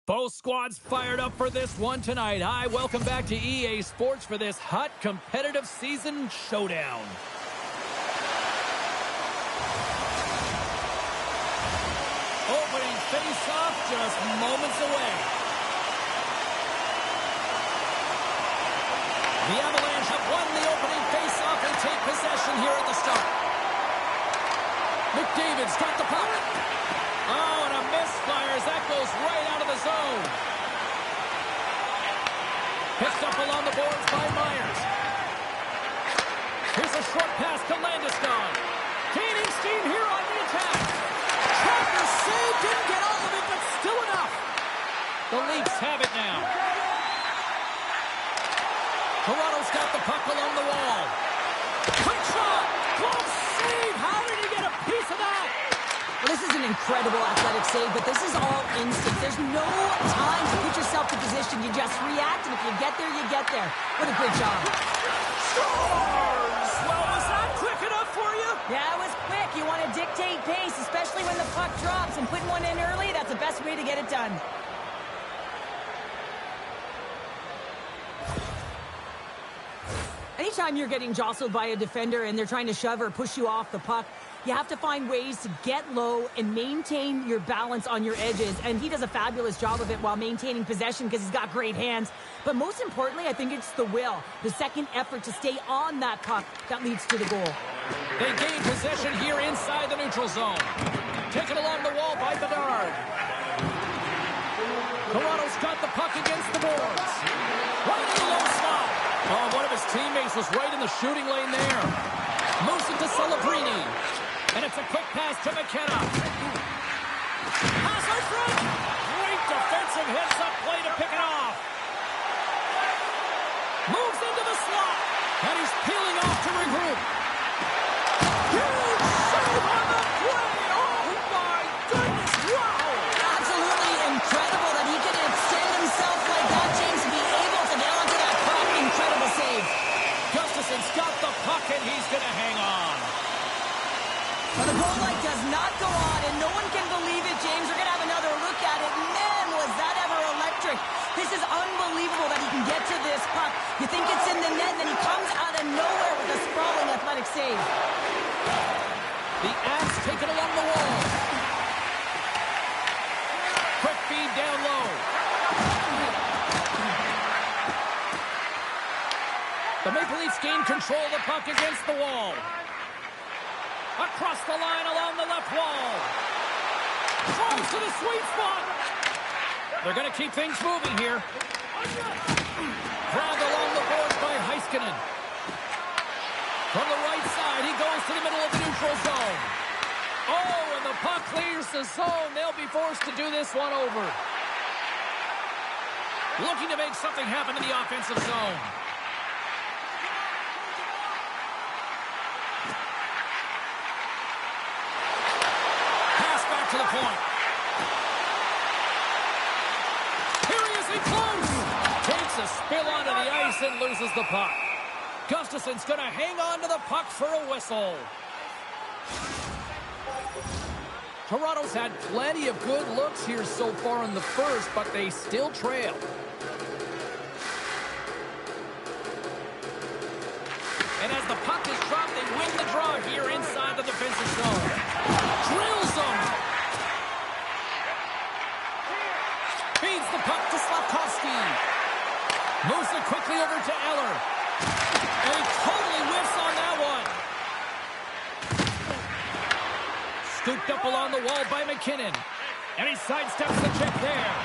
Both squads fired up for this one tonight. Hi, welcome back to EA Sports for this hot, competitive season showdown. Opening face-off just moments away. The Avalanche have won the opening face-off and take possession here at the start. McDavid's got the puck. Oh, and a misfire as that goes right out of the zone. Picked up along the boards by Myers. Here's a short pass to Landeskog. Gaining steam here on the attack. Tracker save, didn't get all of it, but still enough. The Leafs have it now. Toronto's got the puck along the wall. Quick shot! Close save! How did he get a piece of that? Well, this is an incredible athletic save, but this is all instinct. There's no time to put yourself in position. You just react, and if you get there, you get there. What a good job. Scores! Well, was that quick enough for you? Yeah, it was quick. You want to dictate pace, especially when the puck drops, and putting one in early, that's the best way to get it done. Anytime you're getting jostled by a defender and they're trying to shove or push you off the puck, you have to find ways to get low and maintain your balance on your edges. And he does a fabulous job of it while maintaining possession because he's got great hands. But most importantly, I think it's the will, the second effort to stay on that puck that leads to the goal. They gain possession here inside the neutral zone. Taken along the wall by Bedard. Toronto's got the puck against the boards. Right in the low slot. Oh, one of his teammates was right in the shooting lane there. Moves it to Celebrini. And it's a quick pass to McKenna. Pass out front. Great defensive heads-up play to pick it off. Moves into the slot. And he's peeling off to regroup. Huge save on the play. Oh, my goodness. Wow. Absolutely incredible that he can extend himself like that, James, to be able to nail onto that puck. Incredible save. Gustafson's got the puck, and he's going to hang on. Well, the goal light does not go on, and no one can believe it, James. We're going to have another look at it. Man, was that ever electric. This is unbelievable that he can get to this puck. You think it's in the net, and then he comes out of nowhere with a sprawling athletic save. The Avs take it along the wall. Quick feed down low. The Maple Leafs gain control of the puck against the wall. Across the line along the left wall. Close to the sweet spot. They're going to keep things moving here. Grabbed along the boards by Heiskanen. From the right side, he goes to the middle of the neutral zone. Oh, and the puck clears the zone. They'll be forced to do this one over. Looking to make something happen in the offensive zone. To the point. Here he is in close. Takes a spill onto the ice and loses the puck. Gustafson's going to hang on to the puck for a whistle. Toronto's had plenty of good looks here so far in the first, but they still trail. And as the puck is dropped, they win the draw here inside the defensive zone. Drills them. Feeds the puck to Slafkovsky. Moves it quickly over to Eller. And he totally whiffs on that one. Scooped up along the wall by McKinnon. And he sidesteps the check there.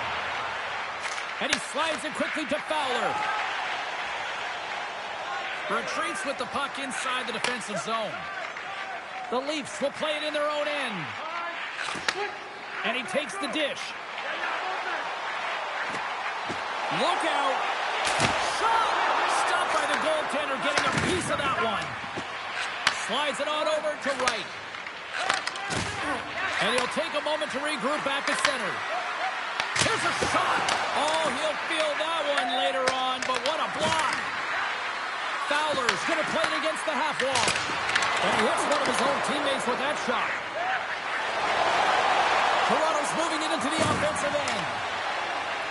And he slides it quickly to Fowler. Retreats with the puck inside the defensive zone. The Leafs will play it in their own end. And he takes the dish. Look out. Shot! Stopped by the goaltender, getting a piece of that one. Slides it on over to right. And he'll take a moment to regroup back at center. Here's a shot. Oh, he'll feel that one later on, but what a block. Fowler's going to play it against the half wall. And he hits one of his own teammates with that shot. Toronto's moving it into the offensive end.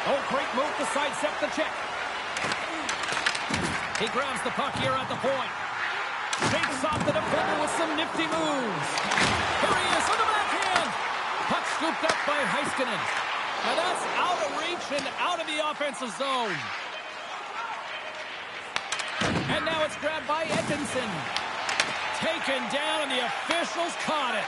Oh, great move to sidestep the check. He grabs the puck here at the point. Shakes off the defender with some nifty moves. Here he is on the backhand. Puck scooped up by Heiskanen. Now that's out of reach and out of the offensive zone. And now it's grabbed by Edmondson. Taken down and the officials caught it.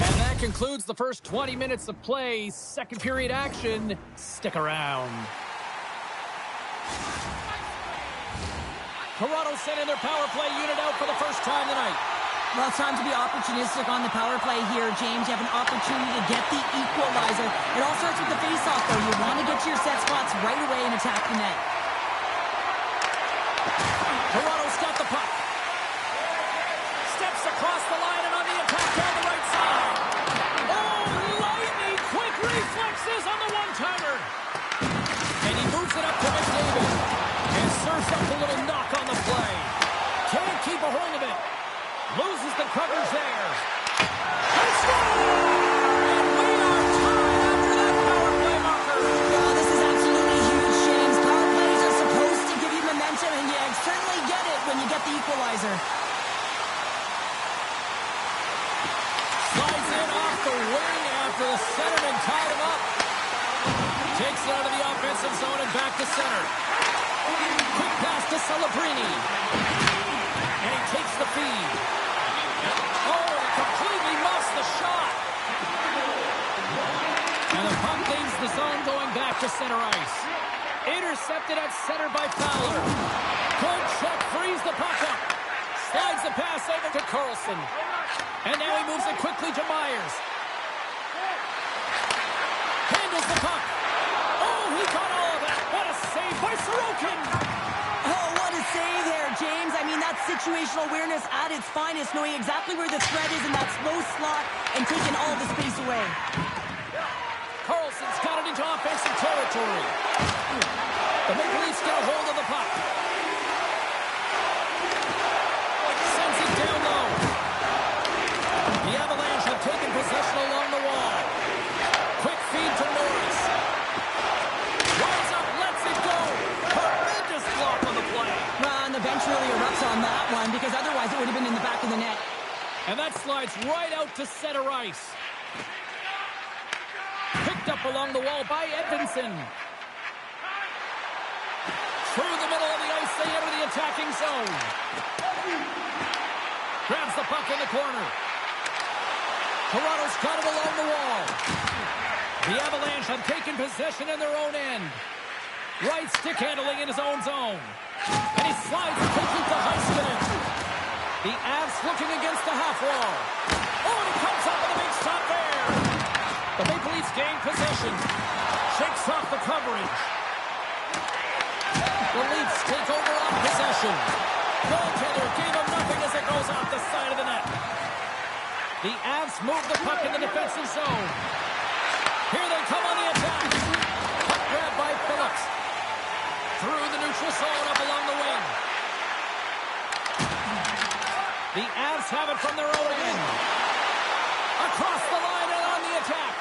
And that concludes the first 20 minutes of play. Second period action. Stick around. Toronto sending their power play unit out for the first time tonight. Well, it's time to be opportunistic on the power play here, James. You have an opportunity to get the equalizer. It all starts with the face-off, though. You want to get to your set spots right away and attack the net. Toronto's got the puck. Steps across the line and on the attack down the right side. Oh, lightning quick reflexes on the one-timer. And he moves it up to McDavid. And serves up a little knock on the play. Can't keep a hold of it. Loses the coverage there. They score! And we are tied after that power play marker. Oh, this is absolutely huge, James. Power plays are supposed to give you momentum, and you certainly get it when you get the equalizer. Slides in off the wing after the centerman tied him up. Takes it out of the offensive zone and back to center. Quick pass to Celebrini. And he takes the feed. Oh, he completely muffs the shot. And the puck leaves the zone going back to center ice. Intercepted at center by Fowler. Good check, frees the puck up. Slides the pass over to Karlsson. And now he moves it quickly to Myers. Handles the puck. Oh, he got all of that. What a save by Sorokin. Oh, what a save there, James. I mean, that's situational awareness at its finest, knowing exactly where the threat is in that slow slot and taking all the space away. Karlsson's got it into offensive territory. The Maple Leafs get a hold of the puck. Sends it down low. The Avalanche have taken possession along the wall. Quick feed to Norris. Rise up, lets it go. Tremendous block on the play. Well, and the bench really erupts on that one, because otherwise it would have been in the back of the net. And that slides right out to center ice. Picked up along the wall by Edmondson. Through the middle of the ice, they enter the attacking zone. Grabs the puck in the corner. Toronto's got it along the wall. The Avalanche have taken possession in their own end. Right stick handling in his own zone. And he slides it quickly to Heiskanen. The Avs looking against the half wall. Oh, and he comes up with a big stop there. The Maple Leafs gain possession. Shakes off the coverage. The Leafs take over on possession. Goaltender gave him nothing as it goes off the side of the net. The Avs move the puck in the defensive zone. Here they come on the attack. Puck grab by Phillips. Through the neutral zone up along the wing. The Avs have it from their own end. Across the line and on the attack.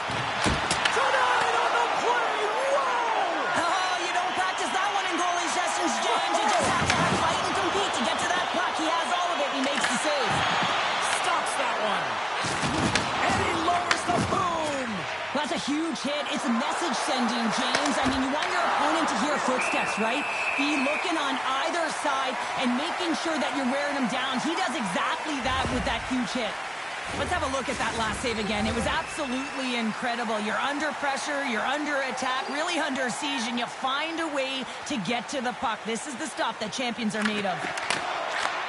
Tonight on the play. Whoa! Oh, you don't practice that one in goalie sessions, James. You just have to have fight and compete to get to that puck. He has all of it. He makes the save. Stops that one. And he lowers the boom. That's a huge hit. It's a message sending, James. I mean, you want your opponent to hear footsteps, right? Be looking on either side and making sure that you're wearing him down. He does exactly that with that huge hit. Let's have a look at that last save again. It was absolutely incredible. You're under pressure, you're under attack, really under siege, and you find a way to get to the puck. This is the stuff that champions are made of.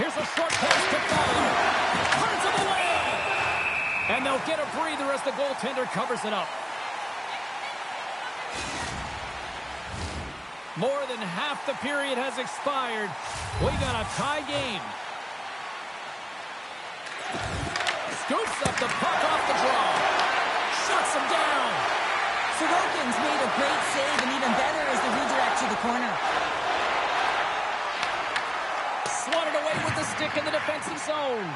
Here's a short pass to Fowler. Turns him away. And they'll get a breather as the goaltender covers it up. More than half the period has expired. We got a tie game. Scoops up the puck off the draw. Shuts him down. Sorokin's made a great save, and even better is the redirect to the corner. Swatted away with the stick in the defensive zone.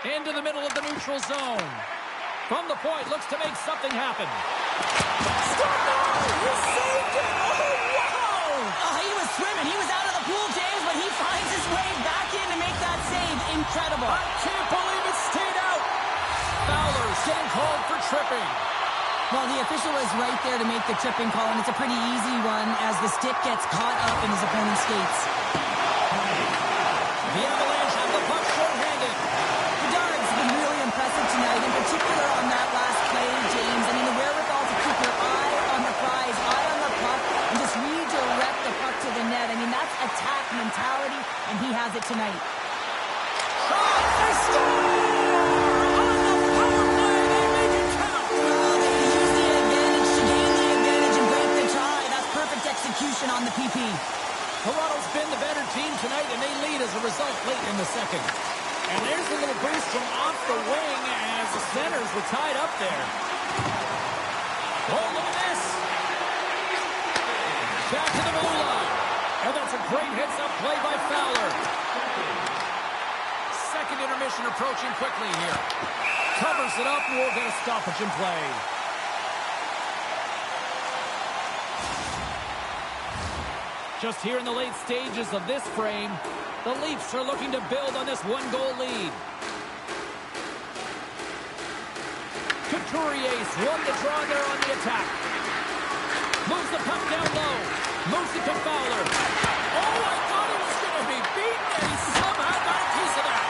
Into the middle of the neutral zone. From the point, looks to make something happen. He saved it! Oh, wow! Oh, he was swimming. He was out of the pool, James, but he finds his way back in to make that save. Incredible. I can't believe it stayed out. Fowler's getting called for tripping. Well, the official was right there to make the tripping call, and it's a pretty easy one as the stick gets caught up in his opponent's skates. The Avalanche have the puck short-handed. Bedard's been really impressive tonight, in particular on that last play, James. I mean, the wherewithal to keep your eye on the prize, eye on the puck, and just redirect the puck to the net. I mean, that's attack mentality, and he has it tonight. Shot! They score! On the power play, they make it count! Oh, they use the advantage to gain the advantage and break the tie. That's perfect execution on the PP. Toronto's been the better team tonight, and they lead as a result late in the second. And there's a little boost from off the wing as the centers were tied up there. Oh, look at this. Back to the blue line. And that's a great heads-up play by Fowler. Second intermission approaching quickly here. Covers it up, and we'll get a stoppage in play. Just here in the late stages of this frame, the Leafs are looking to build on this one-goal lead. Couturier's won the draw there on the attack. Moves the puck down low. Moves it to Fowler. Oh, I thought he was going to be beaten, and he somehow got a piece of that.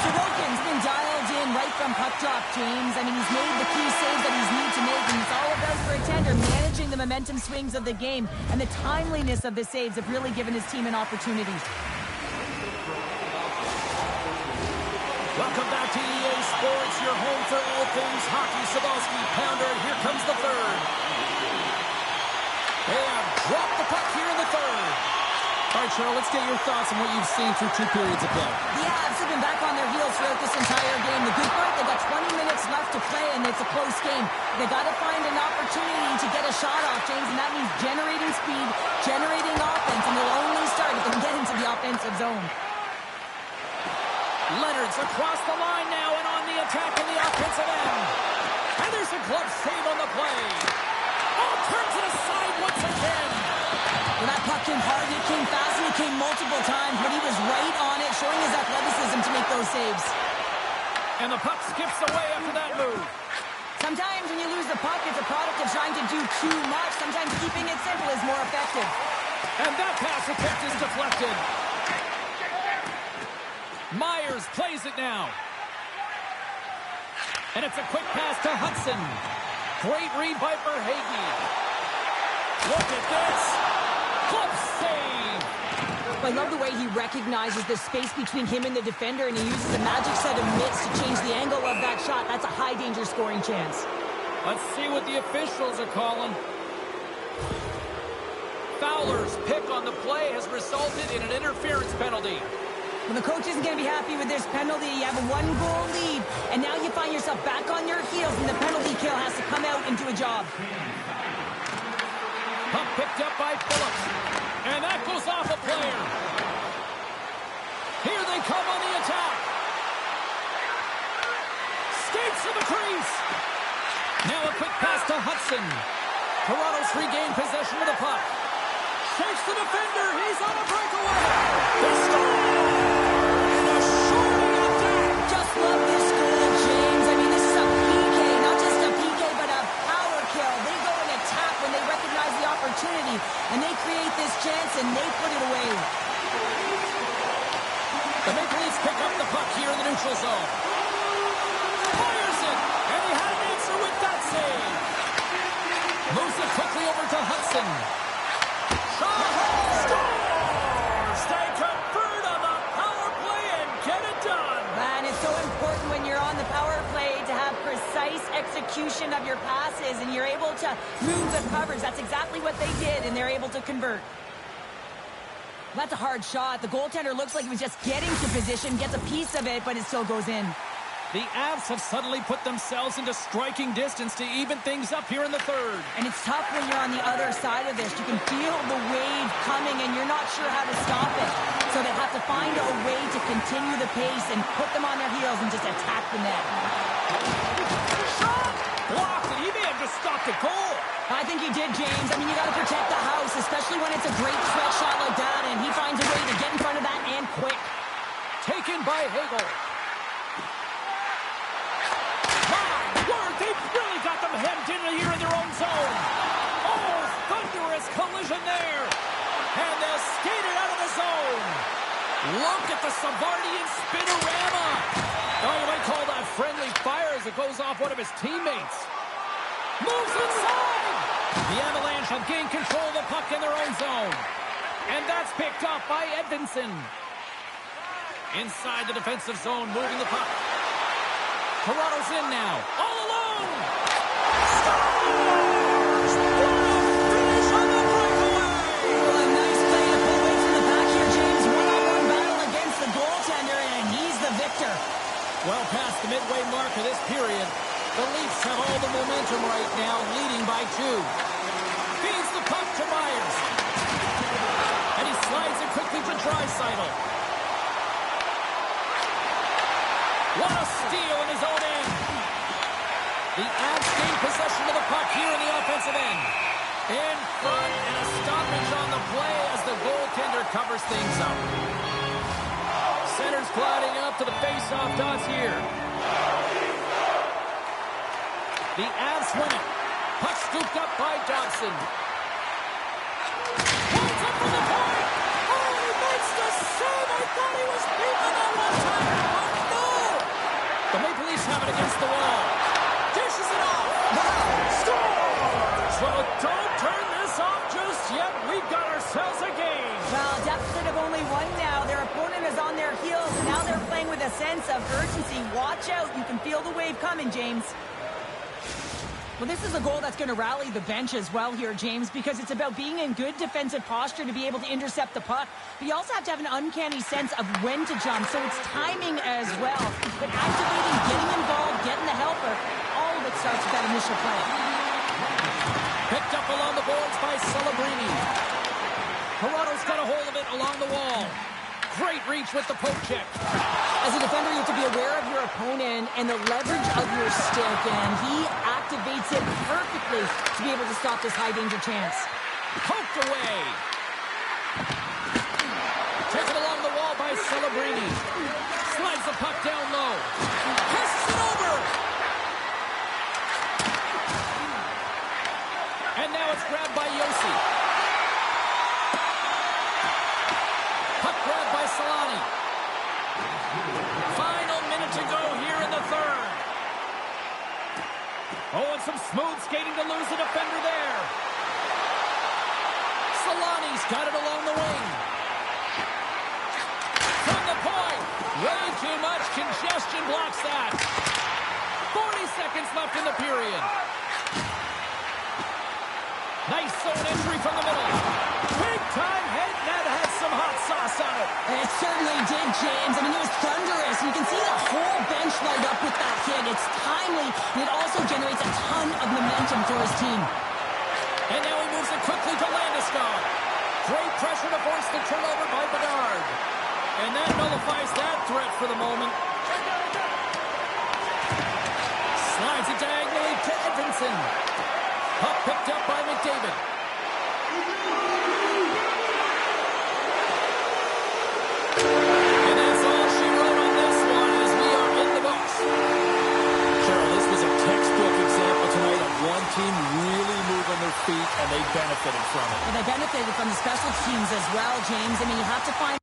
Sorokin's been dialed in right from puck drop, James. I mean, he's made the key saves that he's need to make, and it's all about for a tender, managing the momentum swings of the game, and the timeliness of the saves have really given his team an opportunity. Welcome back to EA Sports, your home for all things hockey. Sabalski, Pounder, and here comes the third. And drop the puck here in the third. All right, Cheryl, let's get your thoughts on what you've seen through 2 periods of play. The Avs have been back on their heels throughout this entire game. The good part, they've got 20 minutes left to play, and it's a close game. They got to find an opportunity to get a shot off, James, and that means generating speed, generating offense, and they'll only start if they can get into the offensive zone. Leonard's across the line now and on the attack in the offensive end. And there's a glove save on the play. Oh, turns it aside once again. Well, that puck came hard, it came fast, and it came multiple times, but he was right on it, showing his athleticism to make those saves. And the puck skips away after that move. Sometimes when you lose the puck, it's a product of trying to do too much. Sometimes keeping it simple is more effective. And that pass attempt is deflected. Myers plays it now. And it's a quick pass to Hudson. Great read by Verhaeghe. Look at this. Glove save. I love the way he recognizes the space between him and the defender, and he uses a magic set of mitts to change the angle of that shot. That's a high-danger scoring chance. Let's see what the officials are calling. Fowler's pick on the play has resulted in an interference penalty. Well, the coach isn't going to be happy with this penalty. You have a 1-goal lead, and now you find yourself back on your heels, and the penalty kill has to come out and do a job. Puck picked up by Phillips, and that goes off a player. Here they come on the attack. Skates to the crease. Now a quick pass to Hudson. Toronto's regained possession of the puck. Shakes the defender. He's on a breakaway. They score! And a shorty attack. Just love this goal, James. I mean, this is a PK, not just a PK, but a power kill. They go and attack when they recognize the opportunity, and they create this chance, and they put it away. The Maple Leafs pick up the puck here in the neutral zone. Fires it, and he had an answer with that save. Moves it quickly over to Hudson. Shot! Scores! They convert on the power play and get it done. Man, it's so important when you're on the power play to have precise execution of your passes, and you're able to move the coverage. That's exactly what they did, and they're able to convert. That's a hard shot. The goaltender looks like he was just getting to position, gets a piece of it, but it still goes in. The Avs have suddenly put themselves into striking distance to even things up here in the third. And it's tough when you're on the other side of this. You can feel the wave coming, and you're not sure how to stop it. So they have to find a way to continue the pace and put them on their heels and just attack the net. Shot! Blocked, and he may have just stopped a goal. I think he did, James. I mean, you got to protect the house, especially when it's a great stretch shot like that, and he finds a way to get in front of that and quick. Taken by Hagel. They've really got them hemmed in here in their own zone. Oh, thunderous collision there. And they'll skate it out of the zone. Look at the Savardian spinorama. Oh, you might call that friendly fire as it goes off one of his teammates. Moves inside. The Avalanche have gained control of the puck in their own zone. And that's picked up by Edvinsson. Inside the defensive zone, moving the puck. Toronto's in now. All alone. Scores! What a finish on the breakaway! Well, a nice play to pull weight from the back here, James. One-on-one battle against the goaltender, and he's the victor. Well past the midway mark of this period, the Leafs have all the momentum right now, leading by 2. Feeds the puck to Myers. And he slides it quickly to Draisaitl. What a steal in his own end. The Avs gain possession of the puck here in the offensive end. In front, and a stoppage on the play as the goaltender covers things up. Center's gliding up to the face-off dots here. The Avs win it. Puck scooped up by Dodson. Points up from the point. Oh, he makes the save. I thought he was beaten that one time. Oh, no. The Maple Leafs have it against the wall. Dishes it off. Scores! Well, don't turn this off just yet. We've got ourselves a game. Well, deficit of only 1 now. Their opponent is on their heels, and now they're playing with a sense of urgency. Watch out. You can feel the wave coming, James. Well, this is a goal that's going to rally the bench as well here, James, because it's about being in good defensive posture to be able to intercept the puck. But you also have to have an uncanny sense of when to jump, so it's timing as well. But activating, getting involved, getting the helper, all of it starts with that initial play. Picked up along the boards by Celebrini. Toronto's got a hold of it along the wall. Great reach with the poke check. As a defender, you have to be aware of your opponent and the leverage of your stick, and he activates it perfectly to be able to stop this high-danger chance. Poked away. Taken along the wall by Celebrini. Slides the puck down low. Passes it over. And now it's grabbed by Yossi. Puck grabbed by Solani. Final minute to go here in the third. Oh, and some smooth skating to lose the defender there. Solani's got it along the wing. From the point. Way too much congestion blocks that. 40 seconds left in the period. Nice zone entry from the middle. Big time hit. That had some hot sauce on it. It certainly did, James. I mean, it was thunderous. You can see the whole bench light up with that hit. It's timely, and it also generates a ton of momentum for his team. And now he moves it quickly to Landeskog. Great pressure to force the turnover by Bedard. And that nullifies that threat for the moment. Slides it diagonally to Edvinsson. Puck picked up by McDavid. And that's all she wrote on this one as we are in the books. Cheryl, this was a textbook example tonight of one team really moving their feet, and they benefited from it. And they benefited from the special teams as well, James. I mean, you have to find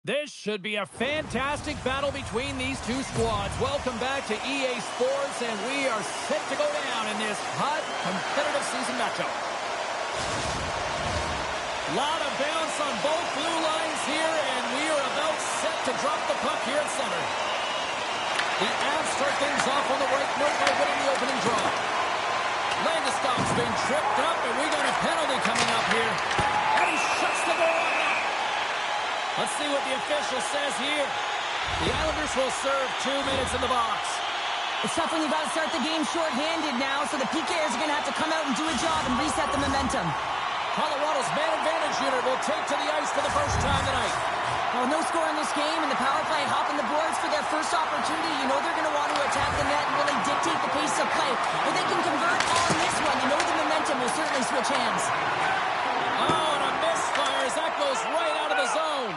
This should be a fantastic battle between these two squads. Welcome back to EA Sports, and we are set to go down in this hot, competitive season matchup. Lot of bounce on both blue lines here, and we are about set to drop the puck here at center. The Avs start things off on the right wing by winning the opening draw. Landeskog's been tripped up, and we got a penalty coming up here. And he shuts the door on that. Let's see what the official says here. The Islanders will serve 2 minutes in the box. It's tough when you've got to start the game short-handed now, so the PKers are going to have to come out and do a job and reset the momentum. Colorado's man advantage unit will take to the ice for the first time tonight. Well, no score in this game, and the power play hopping the boards for their first opportunity. You know they're going to want to attack the net and really dictate the pace of play. If they can convert on this one, you know the momentum will certainly switch hands. Oh, and a misfire as that goes right out of the zone.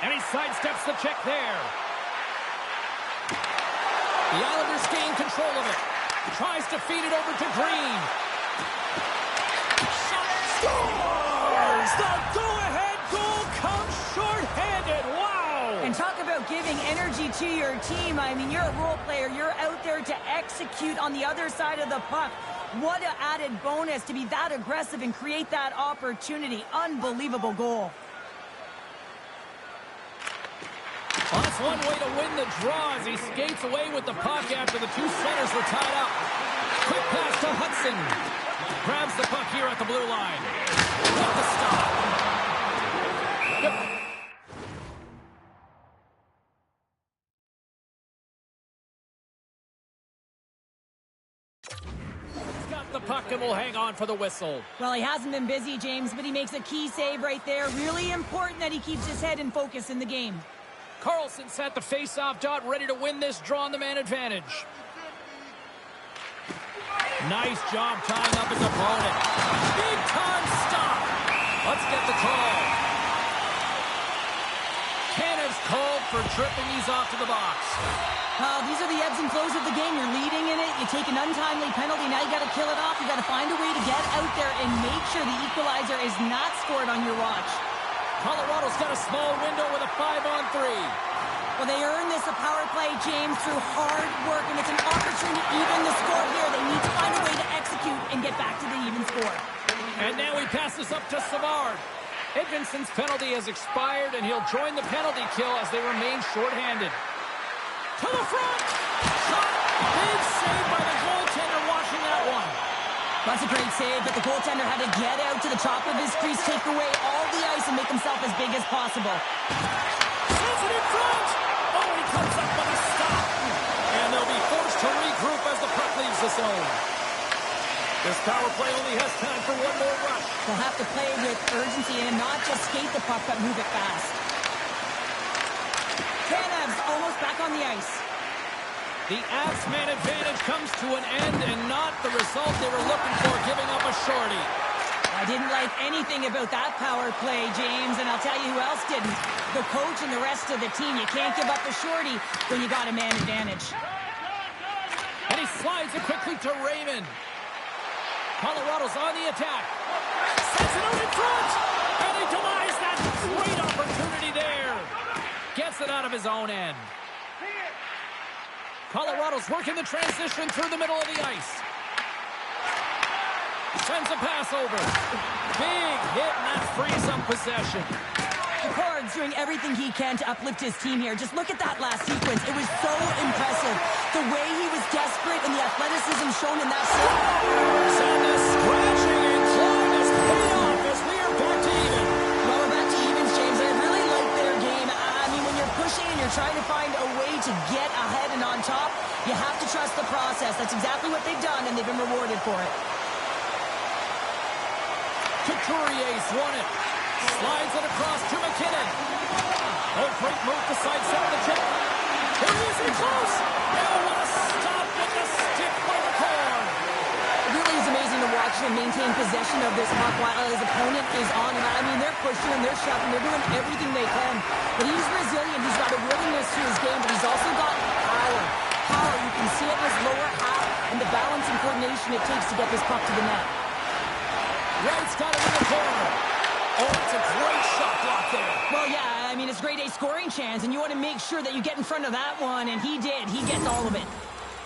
And he sidesteps the check there. The Islanders gain control of it. Tries to feed it over to Green. Shot scores! The go-ahead goal comes short-handed. Wow! And talk about giving energy to your team. I mean, you're a role player. You're out there to execute on the other side of the puck. What an added bonus to be that aggressive and create that opportunity. Unbelievable goal. Well, that's one way to win the draw as he skates away with the puck after the two centers were tied up. Quick pass to Hudson. Grabs the puck here at the blue line. What the stop. Yep. The puck and will hang on for the whistle. Well, he hasn't been busy, James, but he makes a key save right there. Really important that he keeps his head in focus in the game. Carlson's at the face-off dot, ready to win this draw on the man advantage. Nice job tying up his opponent. Big-time stop. Let's get the call. Canev's called for tripping. He's off to the box. These are the ebbs and flows of the game. You're leading in it. You take an untimely penalty. Now you got to kill it off. You got to find a way to get out there and make sure the equalizer is not scored on your watch. Colorado's got a small window with a 5-on-3. Well, they earn this a power play, James, through hard work, and it's an opportunity to even the score here. They need to find a way to execute and get back to the even score. And now he passes up to Savard. Edvinson's penalty has expired, and he'll join the penalty kill as they remain shorthanded. To the front! Shot! Big save by the goaltender watching that one. That's a great save, but the goaltender had to get out to the top of his crease, take away all the ice, and make himself as big as possible. Sends it in front! Oh, he comes up with a stop. And they'll be forced to regroup as the puck leaves the zone. This power play only has time for one more rush. They'll have to play with urgency and not just skate the puck, but move it fast. Canev's almost back on the ice. The Avs man advantage comes to an end and not the result they were looking for, giving up a shorty. I didn't like anything about that power play, James, and I'll tell you who else didn't. The coach and the rest of the team. You can't give up a shorty when you got a man advantage. And he slides it quickly to Raymond. Colorado's on the attack. Sends it out in front. And he denies that great opportunity there. Gets it out of his own end. Colorado's working the transition through the middle of the ice. Sends a pass over. Big hit, and that frees up possession. Picard's doing everything he can to uplift his team here. Just look at that last sequence. It was so impressive. The way he was desperate and the athleticism shown in that save. Sanders scratching and clawing has paid off as we are back to even. Well, we're back to evens, James. I really like their game. I mean, when you're pushing and you're trying to find a way to get ahead and on top, you have to trust the process. That's exactly what they've done, and they've been rewarded for it. Couturier's won it. Slides it across to McKinnon. Oh, great move to sidestep the check. Here he is in close. Oh, what a stop with the stick by the cord. It really is amazing to watch him maintain possession of this puck while his opponent is on him. I mean, they're pushing him, they're shoving, they're doing everything they can. But he's resilient. He's got a willingness to his game, but he's also got power. Power, you can see it in his lower half and the balance and coordination it takes to get this puck to the net. Wright's got it in the corner. Oh, it's a great shot block there. Well, yeah, I mean, it's grade A scoring chance, and you want to make sure that you get in front of that one, and he did. He gets all of it.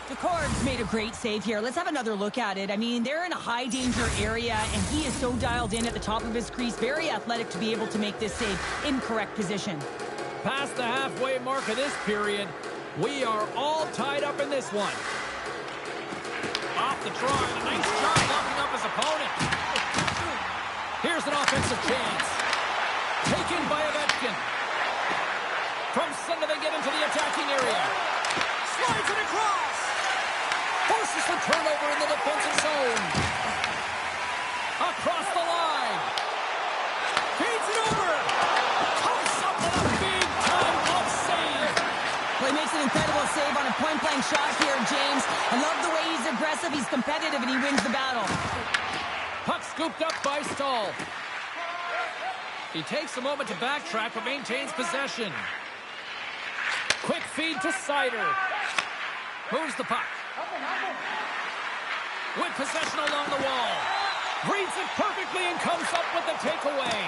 The Cards made a great save here. Let's have another look at it. I mean, they're in a high-danger area, and he is so dialed in at the top of his crease. Very athletic to be able to make this save in correct position. Past the halfway mark of this period, we are all tied up in this one. Off the try, a nice job locking up his opponent. Here's an offensive chance. Taken by Ovechkin. From center, they get into the attacking area. Slides it across. Forces the turnover in the defensive zone. Across the line. Feeds it over. Comes up with a big-time glove save. Well, he makes an incredible save on a point-blank shot here, James. I love the way he's aggressive, he's competitive, and he wins the battle. Puck scooped up by Stahl. He takes a moment to backtrack, but maintains possession. Quick feed to Sider. Moves the puck. With possession along the wall. Reads it perfectly and comes up with the takeaway.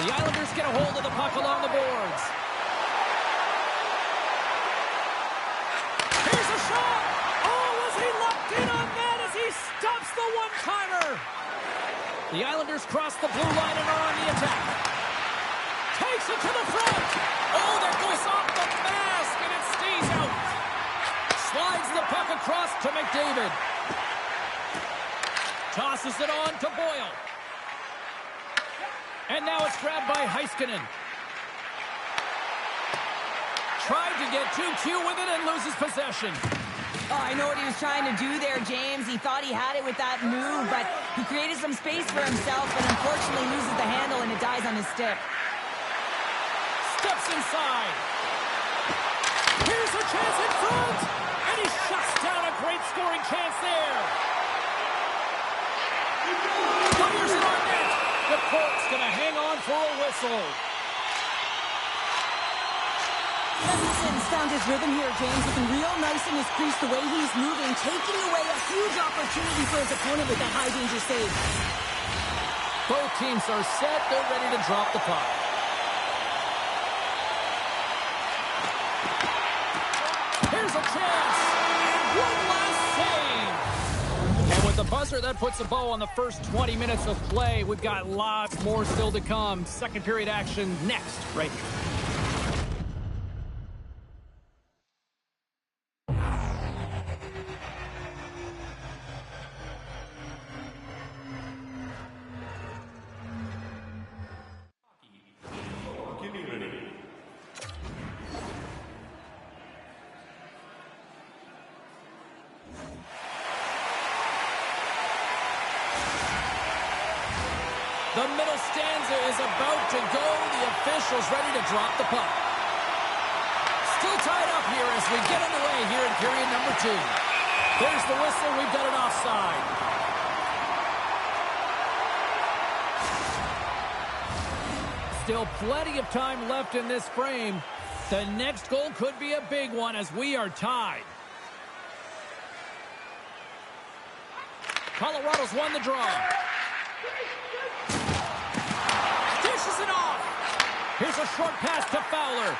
The Islanders get a hold of the puck along the boards. Here's a shot. Oh, was he locked in on that as he stops the one-timer? The Islanders cross the blue line and are on the attack. Takes it to the front. Oh, that goes off the mask and it stays out. Slides the puck across to McDavid. Tosses it on to Boyle. And now it's grabbed by Heiskanen. Tried to get too cute with it and loses possession. Oh, I know what he was trying to do there, James. He thought he had it with that move, but he created some space for himself and unfortunately loses the handle and it dies on his stick. Steps inside. Here's a chance in front. And he shuts down a great scoring chance there. Fires it on net. The Colts going to hang on for a whistle. Edmonton's found his rhythm here, James, looking real nice in his crease, the way he's moving, taking away a huge opportunity for his opponent with that high-danger save. Both teams are set. They're ready to drop the puck. Here's a chance. One last save. And with the buzzer, that puts a bow on the first 20 minutes of play. We've got lots more still to come. Second period action next, right here. The middle stanza is about to go. The officials ready to drop the puck. Still tied up here as we get underway here in period number 2. There's the whistle. We've got an offside. Still plenty of time left in this frame. The next goal could be a big one as we are tied. Colorado's won the draw. Dishes it off. Here's a short pass to Fowler.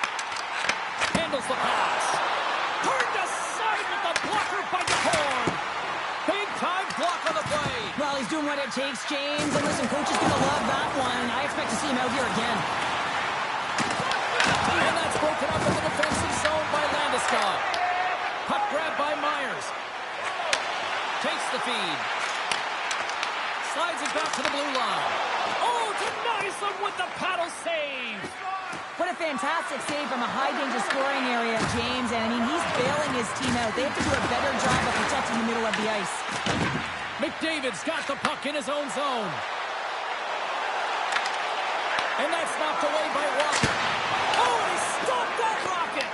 Handles the pass. Turned aside with the blocker by Horn. Big time block on the play. Well, he's doing what it takes, James. And listen, coach is going to love that one. I expect to see him out here again. And that's broken up in the defensive zone by Landeskog. Puck grab by Myers. Takes the feed. Slides it back to the blue line. Oh, denies them with the paddle save. What a fantastic save from a high-danger scoring area, James. And, I mean, he's bailing his team out. They have to do a better job of protecting the middle of the ice. McDavid's got the puck in his own zone. And that's knocked away by Walker. Oh, and he stopped that rocket.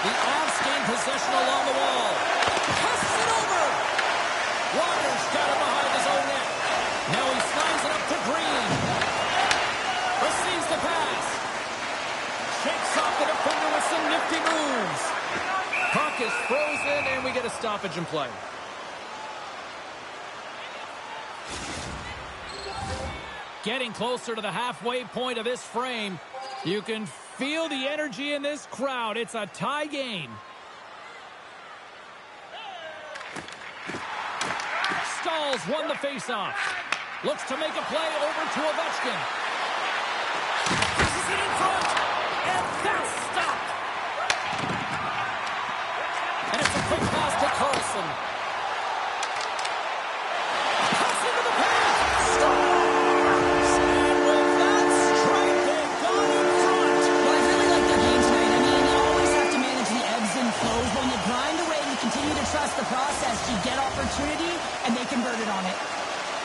The Avs gain possession along the wall. Passes it over. Walker's got it behind his own net. Now he slides it up to Green. Receives the pass. Shakes off the defender with some nifty moves. Puck is frozen, and we get a stoppage in play. Getting closer to the halfway point of this frame. You can feel the energy in this crowd. It's a tie game. Stalls won the faceoff. Looks to make a play over to Ovechkin. Pushes it in front. And that's stopped. And it's a quick pass to Carlson. Cuts into the paint. Scores! And with that strike, they've gone in front. Well, I really like their game tonight. I mean, you always have to manage the ebbs and flows. When you grind away and you continue to trust the process, you get opportunity, and they converted on it.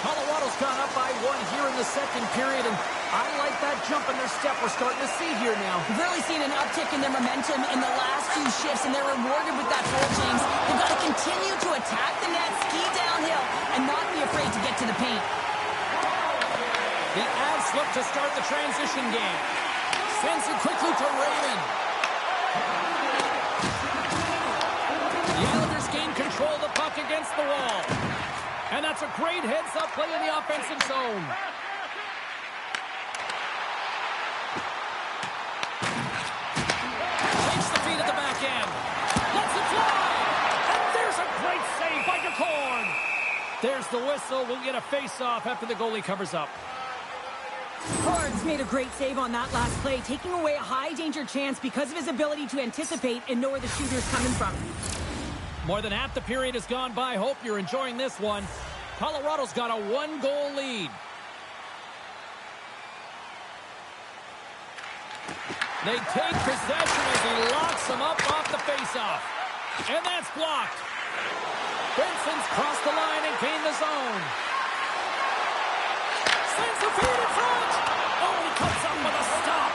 Colorado's gone up by 1 here in the second period, and I like that jump in their step we're starting to see here now. We've really seen an uptick in their momentum in the last few shifts, and they're rewarded with that goal, James. They've got to continue to attack the net, ski downhill, and not be afraid to get to the paint. The Avs look to start the transition game. Sends it quickly to Raymond. The Islanders gain control of the puck against the wall. And that's a great heads-up play in the offensive zone. Takes the feed at the back end. Lets it fly. And there's a great save by DeCorn. There's the whistle. We'll get a face-off after the goalie covers up. Cards made a great save on that last play, taking away a high-danger chance because of his ability to anticipate and know where the shooter's coming from. More than half the period has gone by. Hope you're enjoying this one. Colorado's got a 1-goal lead. They take possession as he locks them up off the faceoff. And that's blocked. Benson's crossed the line and gained the zone. Sends the feed in front. Oh, he comes up with a stop.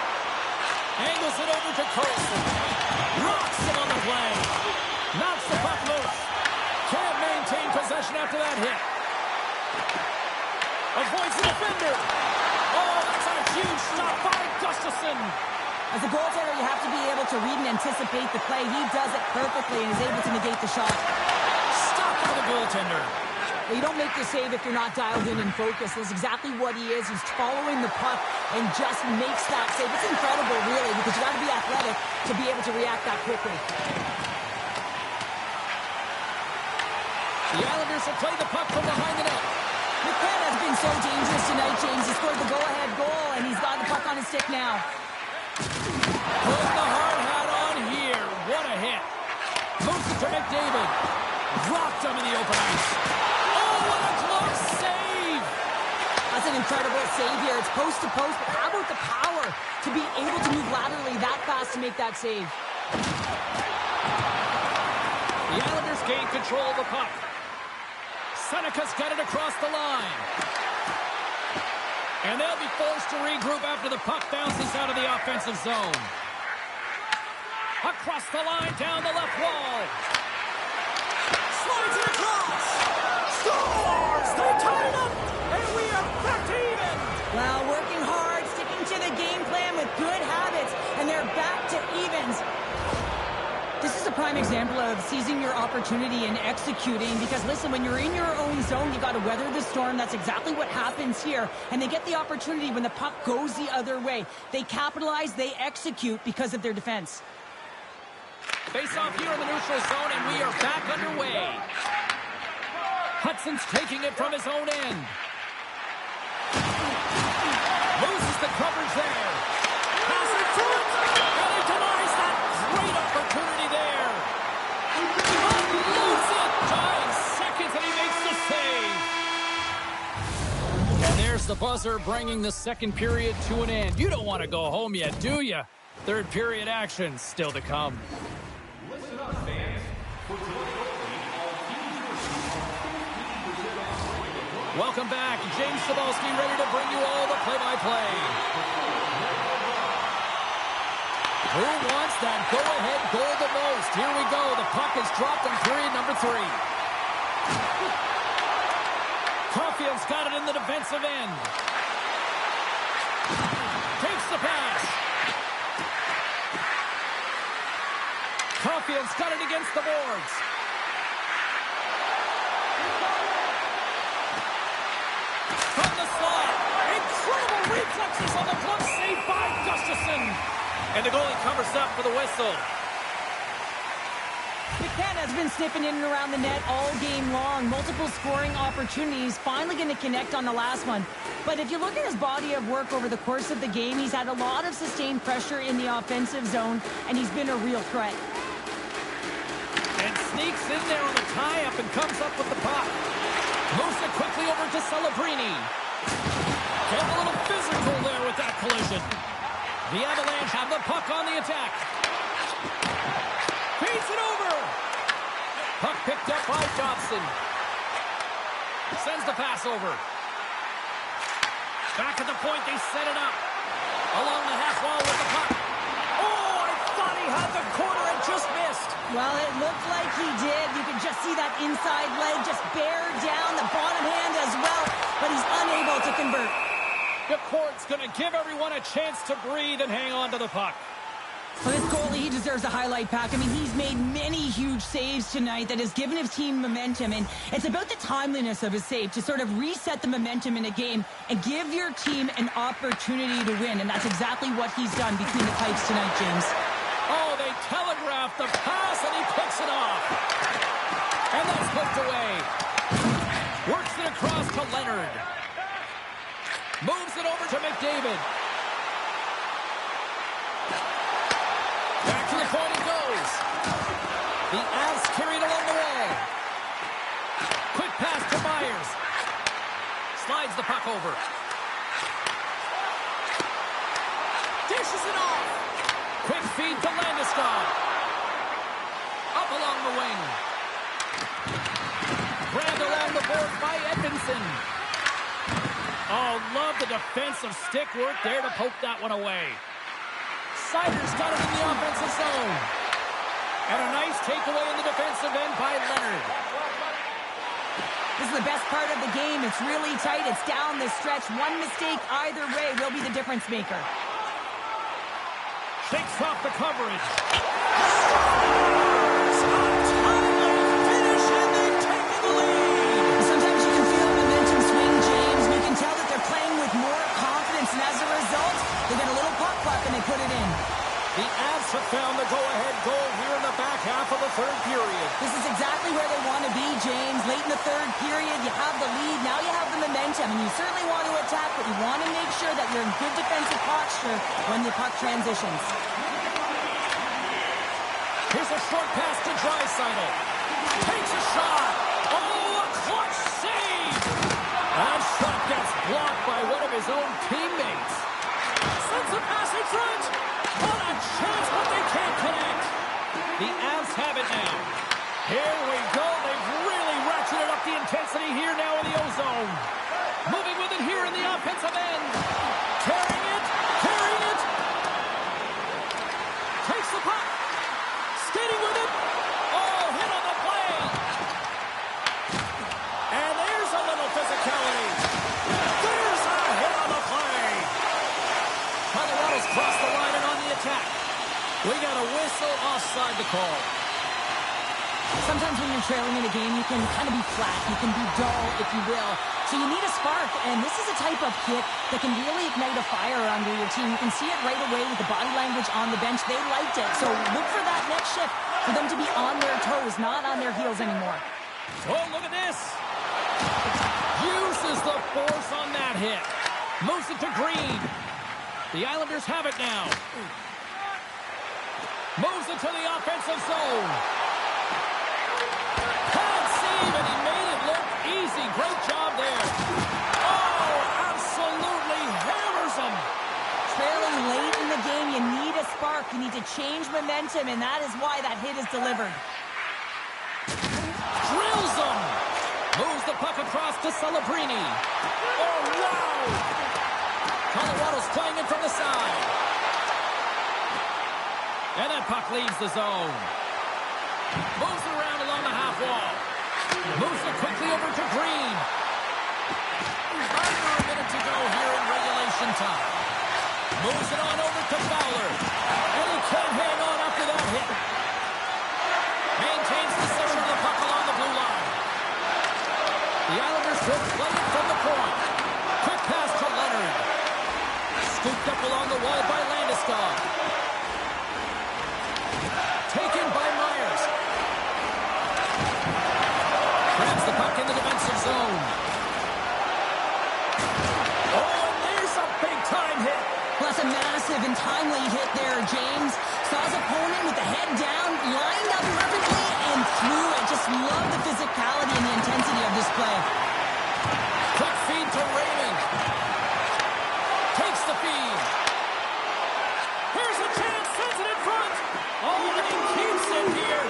Angles it over to Carlson. Rocks him on the play. Knocks the puck loose. Can't maintain possession after that hit. Avoids the defender. Oh, that's a huge stop by Gustafsson. As a goaltender, you have to be able to read and anticipate the play. He does it perfectly and is able to negate the shot. Stop by the goaltender. You don't make the save if you're not dialed in and focused. That's exactly what he is. He's following the puck and just makes that save. It's incredible, really, because you got to be athletic to be able to react that quickly. The Islanders have played the puck from behind the net. McKenna has been so dangerous tonight, James. He scored the go-ahead goal, and he's got the puck on his stick now. Putting the hard hat on here. What a hit. Moves it to McDavid. Rocked him in the open ice. Oh, what a close save. That's an incredible save here. It's post to post, but how about the power to be able to move laterally that fast to make that save? The Islanders gain control of the puck. Seneca's got it across the line. And they'll be forced to regroup after the puck bounces out of the offensive zone. Across the line, down the left wall. Slides it across. Scores! They tie it up, and we are back to even. Well, working hard, sticking to the game plan with good habits, and they're back to evens. This is a prime example of seizing your opportunity and executing because, listen, when you're in your own zone, you got to weather the storm. That's exactly what happens here. And they get the opportunity when the puck goes the other way. They capitalize, they execute because of their defense. Face off here in the neutral zone, and we are back underway. Hudson's taking it from his own end. Loses the coverage there. Pass it through. And he denies that great opportunity there. Unloads it. 5 seconds, and he makes the save. And there's the buzzer, bringing the second period to an end. You don't want to go home yet, do you? Third period action still to come. Listen up, fans. Welcome back. James Cebulski ready to bring you all the play-by-play. Who wants that go-ahead goal the most? Here we go. The puck is dropped in period number 3. Caulfield's got it in the defensive end. Takes the pass. Caulfield's got it against the boards. From the slot. Incredible Centers on the glove, saved by Gustafsson. And the goalie covers up for the whistle. McKenna's been sniffing in and around the net all game long. Multiple scoring opportunities. Finally going to connect on the last one. But if you look at his body of work over the course of the game, he's had a lot of sustained pressure in the offensive zone, and he's been a real threat. And sneaks in there on the tie-up and comes up with the puck. Moves it quickly over to Celebrini. Get a little physical there with that collision. The Avalanche have the puck on the attack. Feeds it over. Puck picked up by Dobson. Sends the pass over. Back at the point, they set it up. Along the half wall with the puck. Oh, I thought he had the corner and just missed. Well, it looked like he did. You could just see that inside leg just bear down the bottom hand as well, but he's unable to convert. The court's going to give everyone a chance to breathe and hang on to the puck. Well, this goalie, he deserves a highlight pack. I mean, he's made many huge saves tonight that has given his team momentum, and it's about the timeliness of his save to sort of reset the momentum in a game and give your team an opportunity to win, and that's exactly what he's done between the pipes tonight, James. Oh, they telegraphed the pass, and he picks it off. And that's hooked away. Works it across to Leonard. Moves it over to McDavid. Back to the point it goes. The Avs carried along the wall. Quick pass to Myers. Slides the puck over. Dishes it off. Quick feed to Landeskog. Up along the wing. Grabbed along the board by Edmondson. Oh, love the defensive stick work there to poke that one away. Sider's got it in the offensive zone. And a nice takeaway in the defensive end by Leonard. This is the best part of the game. It's really tight. It's down the stretch. One mistake either way will be the difference maker. Shakes off the coverage. Sometimes you can feel momentum swing, James. You can tell that they're playing with more confidence, and as a result, they get a little puck and they put it in. The Avs have found the go-ahead goal here in the back half of the third period. This is exactly where they want to be, James. Late in the third period, you have the lead. Now you have the momentum, and you certainly want to attack, but you want to make sure that you're in good defensive posture when the puck transitions. Here's a short pass to Draisaitl. Takes a shot. Oh, a clutch save. That shot gets blocked by one of his own teammates. Sends a pass in front. What a chance, but they can't connect. The Avs have it now. Here we go. They've really ratcheted up the intensity here now in the O-zone. Moving with it here in the offensive end. Carrying it. Takes the puck. Skating with it. Oh, hit on the play. And there's a little physicality. There's a hit on the play. Colorado's crossed the line and on the attack. We got a whistle offside the call. Sometimes when you're trailing in a game, you can kind of be flat. You can be dull, if you will. So you need a spark, and this is a type of hit that can really ignite a fire under your team. You can see it right away with the body language on the bench. They liked it. So look for that next shift, for them to be on their toes, not on their heels anymore. Oh, look at this. Uses the force on that hit. Moves it to Green. The Islanders have it now. Moves it to the offensive zone. Pad save, and he made it look easy. Great job there. Oh, absolutely hammers him. Trailing late in the game, you need a spark. You need to change momentum, and that is why that hit is delivered. Drills him. Moves the puck across to Celebrini. Oh, wow. Colorado's playing it from the side. And that puck leaves the zone. Moves it around along the half wall. Moves it quickly over to Green. Under a minute to go here in regulation time. Moves it on over to Fowler. And he can't hang on after that hit. Maintains possession of the puck along the blue line. The Islanders will play it from the point. Quick pass to Leonard. a massive and timely hit there, James. Saw his opponent with the head down, lined up perfectly, and threw it. Just love the physicality and the intensity of this play. Quick feed to Raymond. Takes the feed. Here's a chance, sends it in front. Oh, and he keeps it here.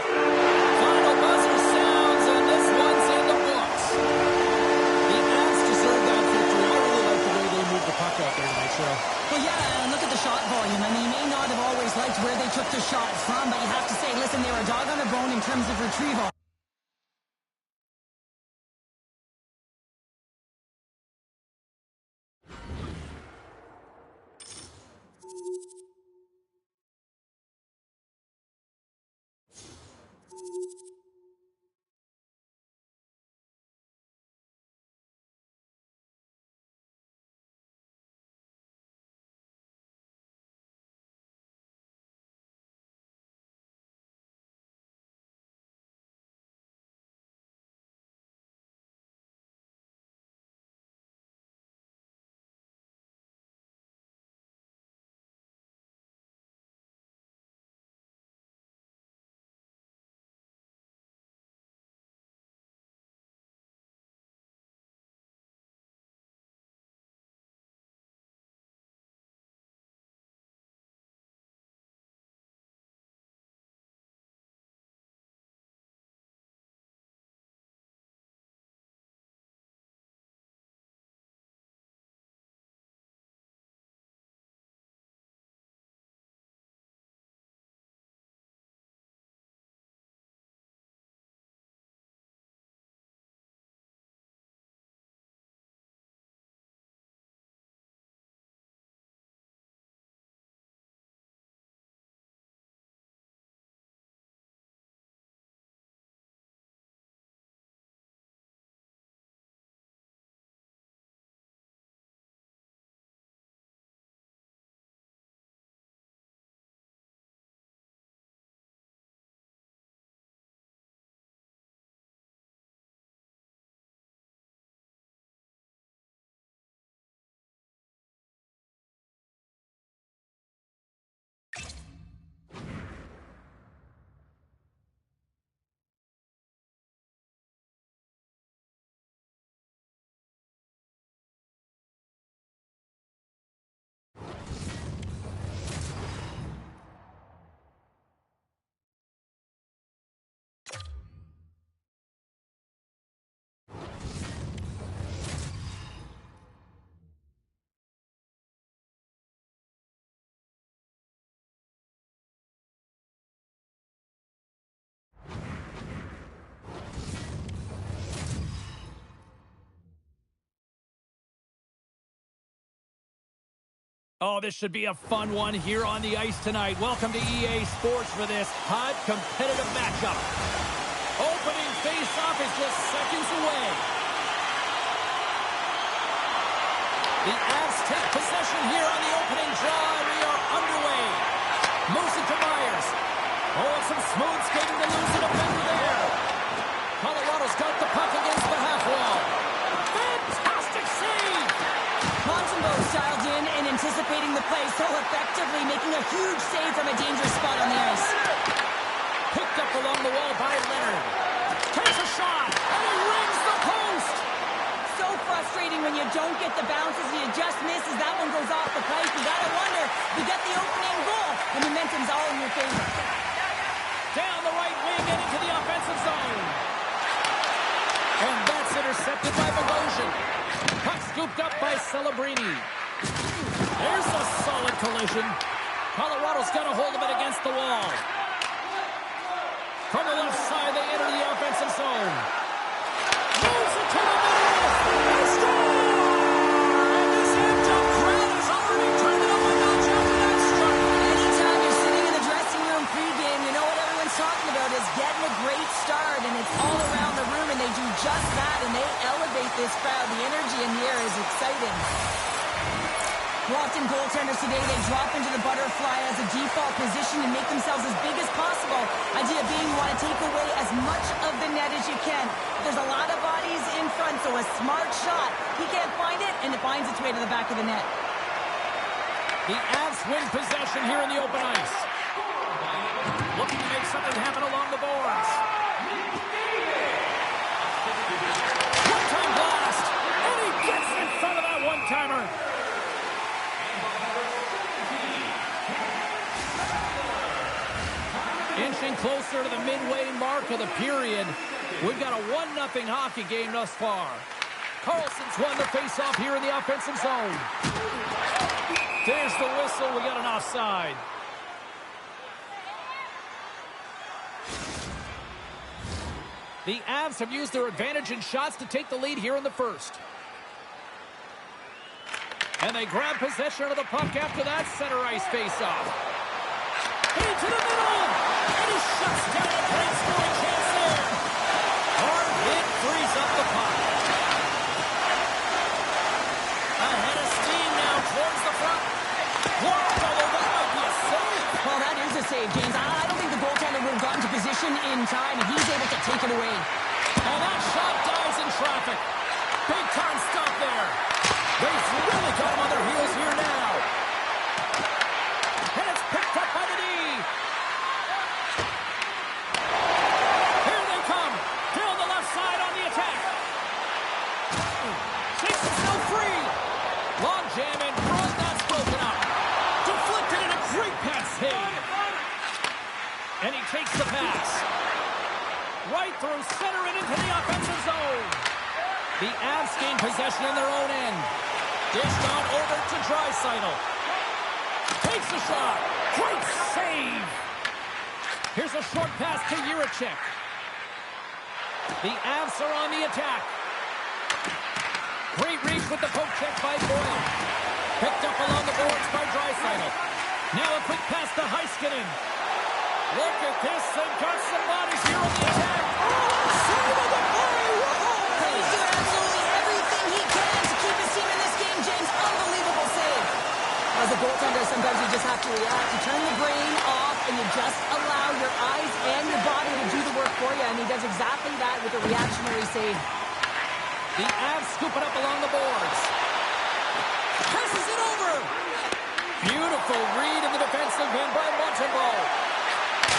Final buzzer sounds, and this one's in the books. The Avs deserve that victory. I really like the way they moved the puck out there tonight, Cheryl. Well, yeah, and look at the shot volume. I mean, you may not have always liked where they took the shot from, but you have to say, listen, they were a dog on the bone in terms of retrieval. Oh, this should be a fun one here on the ice tonight. Welcome to EA Sports for this hot, competitive matchup. Opening face-off is just seconds away. The Avs take possession here on the opening draw, and we are underway. Moves it to Myers. Oh, and some smooth skating to lose a defender there. Colorado's got the puck against the half wall. Fantastic save! Montembeault's dialed in and anticipating the play so effectively, making a huge save from a dangerous spot on the ice. Picked up along the wall by Leonard. Takes a shot, and he rings the post! So frustrating when you don't get the bounces and you just miss as that one goes off the pipe. You gotta wonder, you get the opening goal, and momentum's all in your favor. Down the right wing and into the offensive zone. And that's intercepted by Bogosian. Puck scooped up by Celebrini. There's a solid collision. Colorado's got a hold of it against the wall. From the left side, they enter the offensive zone. Moves it to the middle. They score! And this amped-up crowd has already turned it up a notch after that strike. Anytime you're sitting in the dressing room pregame, you know what everyone's talking about is getting a great start, and it's all around the room, and they do just that, and they elevate this crowd. The energy in the air is exciting. Often goaltenders today, they drop into the butterfly as a default position and make themselves as big as possible. Idea being you want to take away as much of the net as you can. There's a lot of bodies in front, so a smart shot. He can't find it, and it finds its way to the back of the net. The Avs win possession here in the open ice. Looking to make something happen along the boards. One-time blast. And he gets in front of that one-timer. Inching closer to the midway mark of the period. We've got a 1-0 hockey game thus far. Carlson's won the face-off here in the offensive zone. There's the whistle. We got an offside. The Avs have used their advantage in shots to take the lead here in the first. And they grab possession of the puck after that center ice face-off. Into the middle! And he shuts down a great scoring chance there. Hard hit frees up the puck. Ahead of steam now towards the front. Blocked, although that might be a save. Well, that is a save, James. I don't think the goaltender would have gotten to position in time, and he's able to take it away. And that shot dies in traffic. Big time stop there. They've really got him on their heels here now. And it's picked up by the D. Here they come. Down the left side on the attack. Takes himself free. Long jam in front. That's broken up. Deflected in a great pass save. And he takes the pass. Right through center and into the offensive zone. The Avs gain possession on their own end. Dished on over to Draisaitl. Takes a shot. Great save. Here's a short pass to Jiricek. The Avs are on the attack. Great reach with the poke check by Boyle. Picked up along the boards by Draisaitl. Now a quick pass to Heiskanen. Look at this. They've got some bodies here on the attack. Save of the play! He's doing absolutely everything he can to keep his team in this game, James. Unbelievable save. As a goaltender, sometimes you just have to react. You turn the brain off, and you just allow your eyes and your body to do the work for you, and he does exactly that with a reactionary save. The Avs scoop it up along the boards. Passes it over. Beautiful read in the defensive end by Montembeault.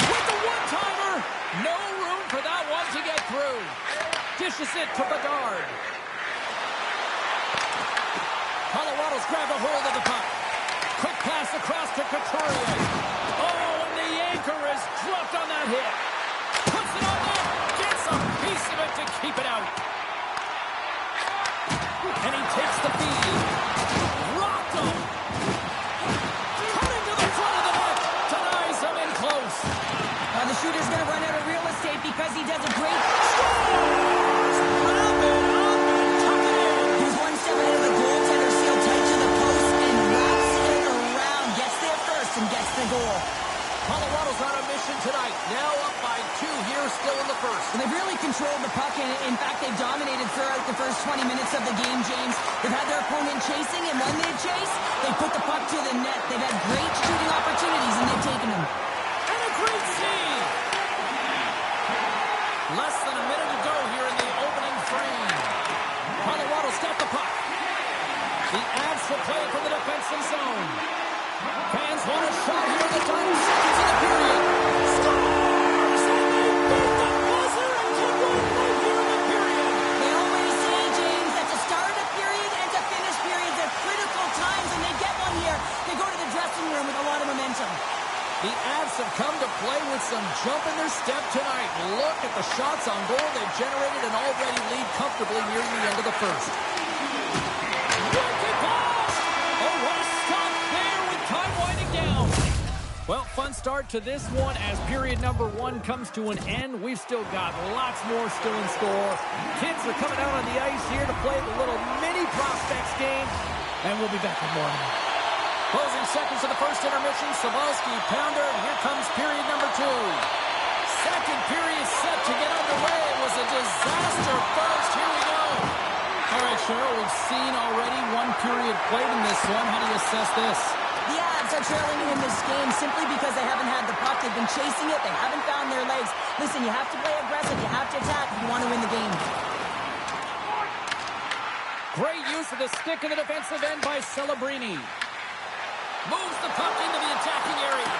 With the one-timer. No room for that one to get through. Dishes it to Bedard. Colorado's grabbed a hold of the puck. Quick pass across to Couturier. Oh, and the anchor is dropped on that hit. Puts it on net. Gets a piece of it to keep it out. And he takes the feed. Rocked him. Cutting to the front of the net. Denies him in close. Now the shooter's going to run out of real estate because he does a great... He's one step ahead of the goaltender, sealed tight to the post, and wraps it around. Gets there first and gets the goal. Colorado's on a mission tonight. Now up by 2 here still in the first. And they've really controlled the puck, and in fact, they've dominated throughout the first 20 minutes of the game, James. They've had their opponent chasing, and when they chase, they put the puck to the net. They've had great shooting opportunities, and they've taken them. And a great save! Less than a minute to go here in the opening frame. Colorado's got the puck. The Avs will play it from the defensive zone. Fans want a shot here in the final seconds of the period. Scores! And they beat the buzzer and took one right here in the period. They always say, James, that to start a period and to finish periods are critical times, and they get one here. They go to the dressing room with a lot of momentum. The Avs have come to play with some jump in their step tonight. Look at the shots on goal. They've generated an already lead comfortably near the end of the first. Wicked pass! Oh, what a stop there with time winding down. Well, fun start to this one as period number 1 comes to an end. We've still got lots more still in store. Kids are coming out on the ice here to play the little mini prospects game, and we'll be back with more. Closing seconds of the first intermission, Sabalski, pounder, and here comes period number 2. Second period set to get underway. It was a disaster first. Here we go. All right, Cheryl, we've seen already 1 period played in this one. How do you assess this? The Avs are trailing in this game simply because they haven't had the puck. They've been chasing it. They haven't found their legs. Listen, you have to play aggressive. You have to attack if you want to win the game. Great use of the stick in the defensive end by Celebrini. Moves the puck into the attacking area.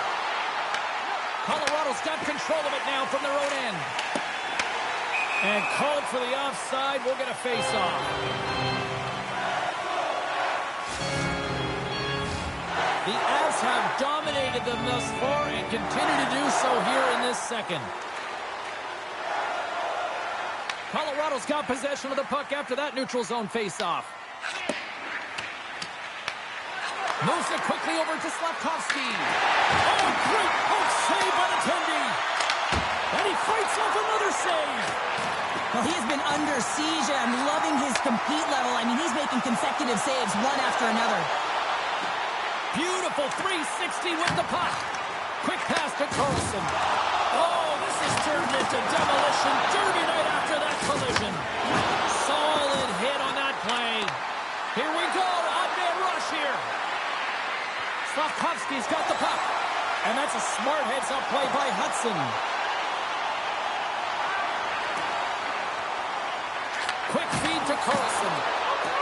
Colorado's got control of it now from their own end. And called for the offside. We'll get a face-off. The Avs have dominated them thus far and continue to do so here in this second. Colorado's got possession of the puck after that neutral zone face-off. Moves it quickly over to Slavkovsky. Oh, great poke save by the Tendy. And he fights off another save. Well, he has been under siege. I'm loving his compete level. I mean, he's making consecutive saves one after another. Beautiful 360 with the puck. Quick pass to Carlson. Oh, this is turned into demolition derby night after that collision. Solid hit on that play. Here we go. Odd-man rush here. Slavkovsky's got the puck. And that's a smart heads-up play by Hudson. Quick feed to Carlson.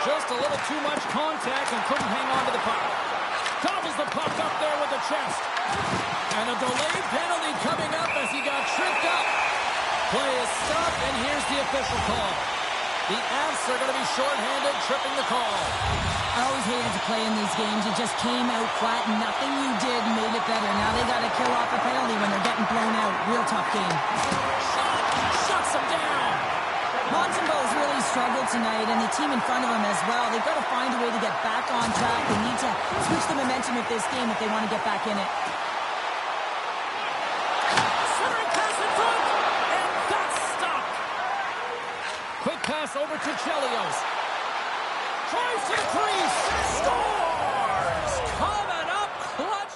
Just a little too much contact and couldn't hang on to the puck. Gobbles the puck up there with the chest. And a delayed penalty coming up as he got tripped up. Play is stopped, and here's the official call. The Avs are going to be shorthanded, tripping the call. I always hated to play in these games. You just came out flat, and nothing you did made it better. Now they got to kill off a penalty when they're getting blown out. Real tough game. Shuts him down. Montembeau's really struggled tonight, and the team in front of him as well. They've got to find a way to get back on track. They need to switch the momentum of this game if they want to get back in it. Centering pass in front, and that's stopped. Quick pass over to Chelios. Drives to the crease. Scores! Coming up clutch.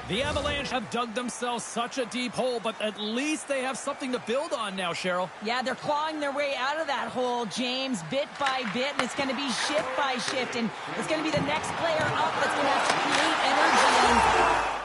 The Avalanche have dug themselves such a deep hole, but at least they have something to build on now, Cheryl. Yeah, they're clawing their way out of that hole, James, bit by bit, and it's going to be shift by shift, and it's going to be the next player up that's going to have to create energy. And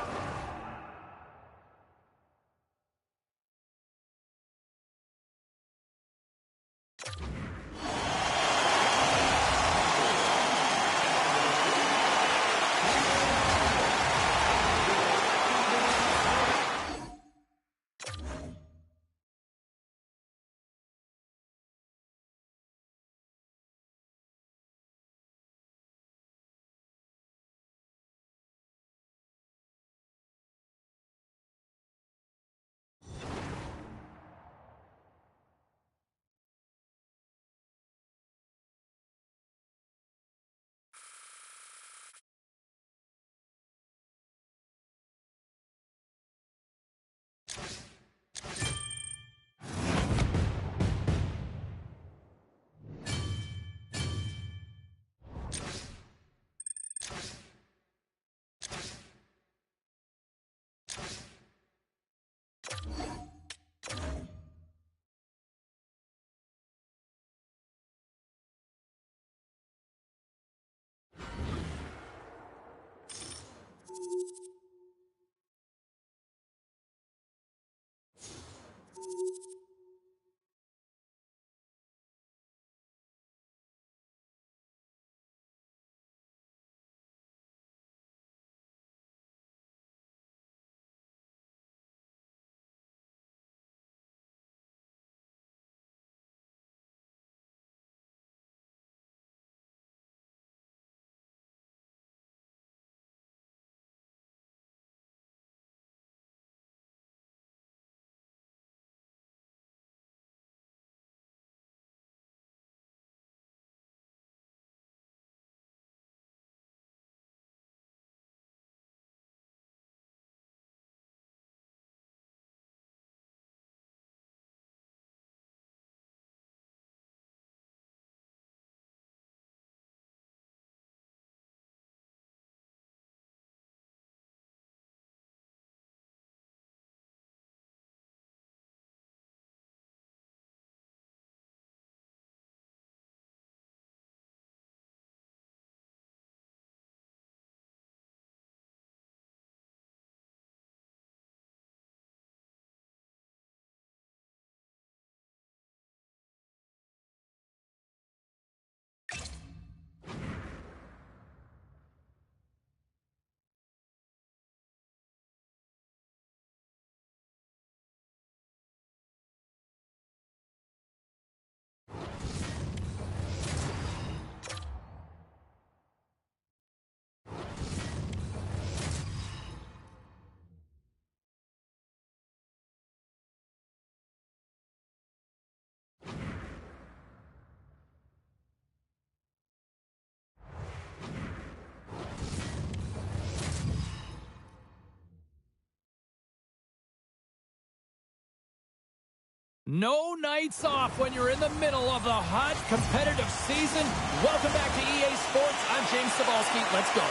No nights off when you're in the middle of the hot, competitive season. Welcome back to EA Sports. I'm James Cebulski. Let's go.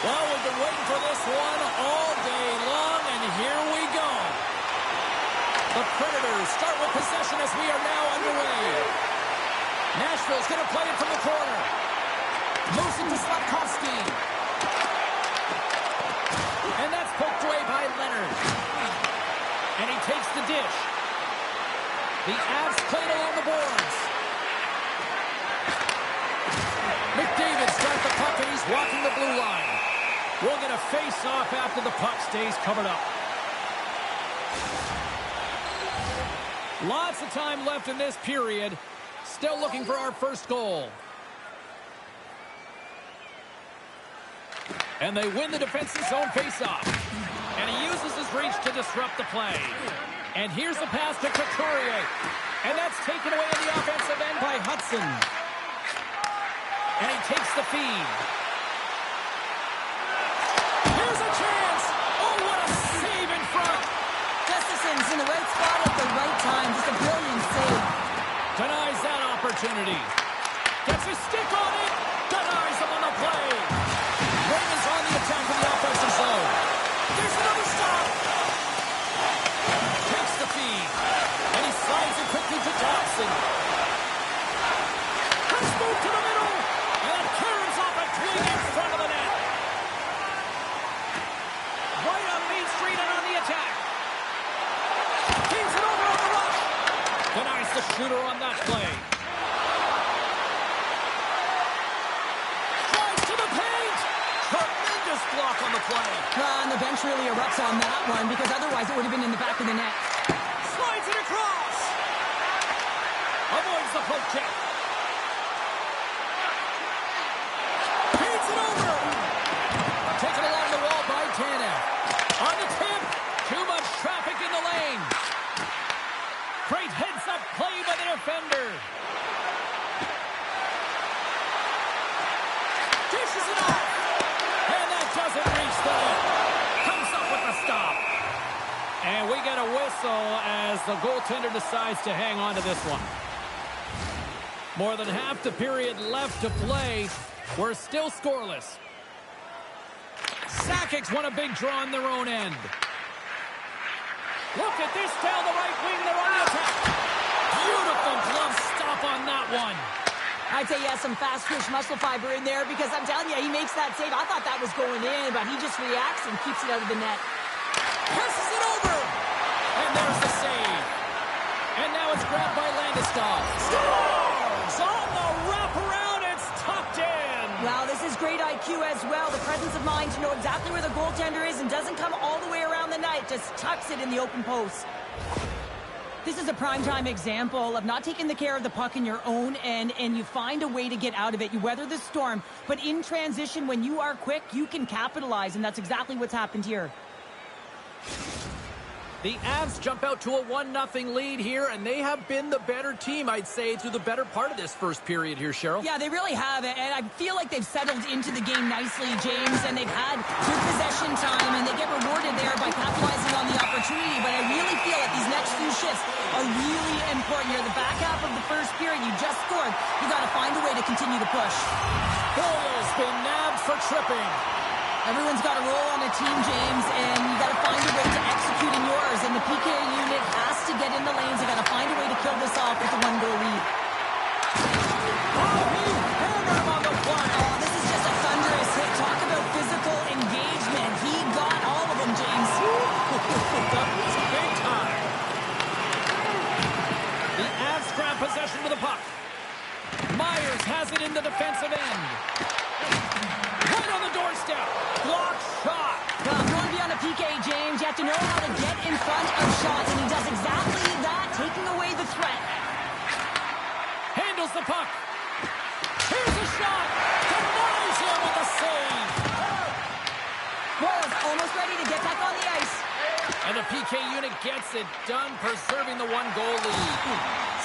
Well, we've been waiting for this one all day long, and here we go. The Predators start with possession as we are now underway. Nashville's going to play it from the corner. Moves it to Slafkovsky. And that's poked away by Leonard. And he takes the dish. The Avs played along the boards. McDavid's got the puck and he's walking the blue line. We'll get a face-off after the puck stays covered up. Lots of time left in this period. Still looking for our first goal. And they win the defensive zone face-off. And he uses his reach to disrupt the play. And here's the pass to Couturier. And that's taken away in the offensive end by Hudson. And he takes the feed. Here's a chance. Oh, what a save in front. Gustafson's in the right spot at the right time. Just a brilliant save. Denies that opportunity. Gets his stick on it. Denies him on the play. Raymond's on the attack in the offensive zone. There's another stop. Takes the feed. And he slides it quickly to Dobson. Let's move to the middle. And carries off a twig in front of the net. Right on Main Street and on the attack. Keeps it over on the rush. Denies the shooter on that play. Tries to the paint. Tremendous block on the play. And the bench really erupts on that one because otherwise it would have been in the back of the net. Slides it across. Avoids the poke check. Feeds it over. Taken along the wall by Tanev. On the tip. Too much traffic in the lane. Great heads-up play by the defender. Dishes it off. And that doesn't reach the net. Comes up with the stop. And we get a whistle as the goaltender decides to hang on to this one. More than half the period left to play. We're still scoreless. Sakic's won a big draw on their own end. Look at this down the right wing. They're on the attack. Beautiful glove stop on that one. I'd say he has some fast twitch muscle fiber in there because I'm telling you, he makes that save. I thought that was going in, but he just reacts and keeps it out of the net. Passes it over. And there's the save. And now it's grabbed by Landeskog. Scores on the wraparound. It's tucked in. Wow, this is great IQ as well. The presence of mind to know exactly where the goaltender is and doesn't come all the way around the net. Just tucks it in the open post. This is a primetime example of not taking the care of the puck in your own end, and you find a way to get out of it. You weather the storm, but in transition, when you are quick, you can capitalize, and that's exactly what's happened here. The Avs jump out to a 1-0 lead here, and they have been the better team, I'd say, through the better part of this first period here, Cheryl. Yeah, they really have, and I feel like they've settled into the game nicely, James, and they've had good possession time, and they get rewarded there by capitalizing on the opportunity, but I really feel like these next few shifts are really important. You're the back half of the first period. You just scored. You got to find a way to continue to push. Boyle's been nabbed for tripping. Everyone's got a role on a team, James, and you got to find a way to execute in yours. And the PK unit has to get in the lanes. You got to find a way to kill this off with a 1-goal lead. Oh, he hammered him on the front. Oh, this is just a thunderous hit. Talk about physical engagement. He got all of them, James. That was big time. The Avs grab possession with the puck. Myers has it in the defensive end. Right on the doorstep. Block shot. Well, if you want to be on a PK, James, you have to know how to get in front of shots, and he does exactly that, taking away the threat. Handles the puck. Here's a shot. Denies him with a save. Boyle's almost ready to get back on the ice. And the PK unit gets it done, preserving the 1-goal lead.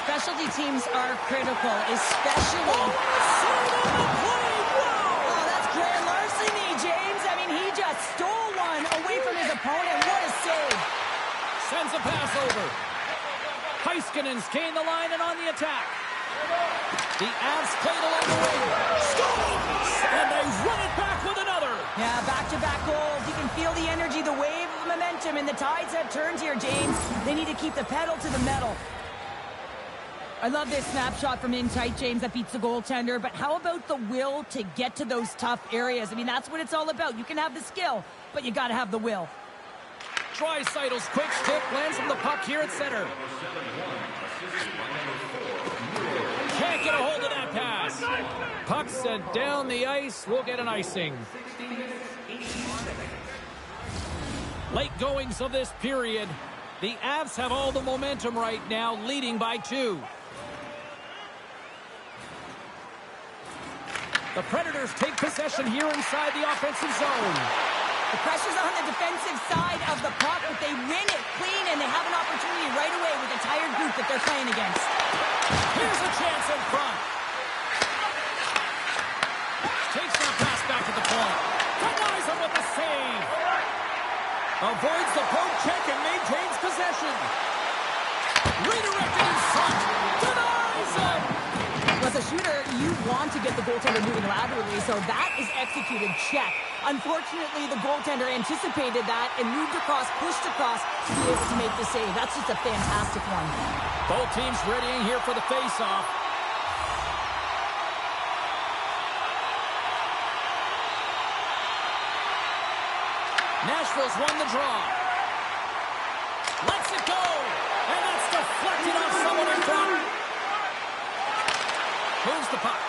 Specialty teams are critical, especially... stole one away from his opponent. What a save. Sends a pass over. Heiskanen's gained the line and on the attack. The Avs played along the wing. Scores! And they run it back with another. Yeah, back-to-back goals. You can feel the energy, the wave of momentum, and the tides have turned here, James. They need to keep the pedal to the metal. I love this snapshot from in tight, James, that beats the goaltender. But how about the will to get to those tough areas? I mean, that's what it's all about. You can have the skill, but you got to have the will. Draisaitl's quick stick lands from the puck here at center. Can't get a hold of that pass. Puck sent down the ice. We'll get an icing. Late goings of this period. The Avs have all the momentum right now, leading by 2. The Predators take possession here inside the offensive zone. The pressure's on the defensive side of the puck, but they win it clean, and they have an opportunity right away with a tired group that they're playing against. Here's a chance in front. Takes that pass back at the point. Denies him with the save. Avoids the poke check and maintains possession. Redirected in front. Denies him. As a shooter, you want to get the goaltender moving laterally, so that is executed. Check. Unfortunately, the goaltender anticipated that and moved across, pushed across to be able to make the save. That's just a fantastic one. Both teams readying here for the face-off. Nashville's won the draw. Lets it go. And that's deflected off someone in front. Moves the puck.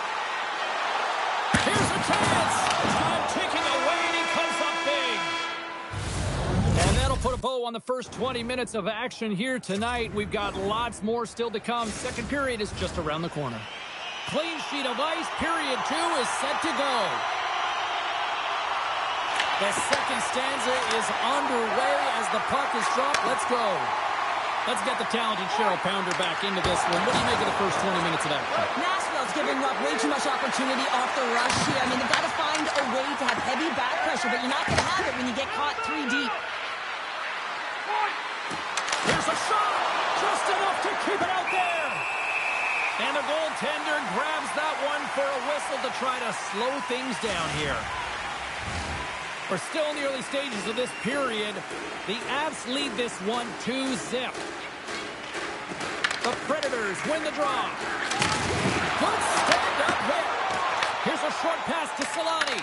Here's a chance. Time ticking away, and he comes up big. And that'll put a bow on the first 20 minutes of action here tonight. We've got lots more still to come. Second period is just around the corner. Clean sheet of ice. Period 2 is set to go. The second stanza is underway as the puck is dropped. Let's go. Let's get the talented Cheryl Pounder back into this one. What do you make of the first 20 minutes of action? Nashville's giving up way too much opportunity off the rush here. I mean, they've got to find a way to have heavy back pressure, but you're not going to have it when you get caught 3 deep. Here's a shot. Just enough to keep it out there. And the goaltender grabs that one for a whistle to try to slow things down here. We're still in the early stages of this period. The Avs lead this one 2-0. The Predators win the draw. Good stand-up hit. Here's a short pass to Solani.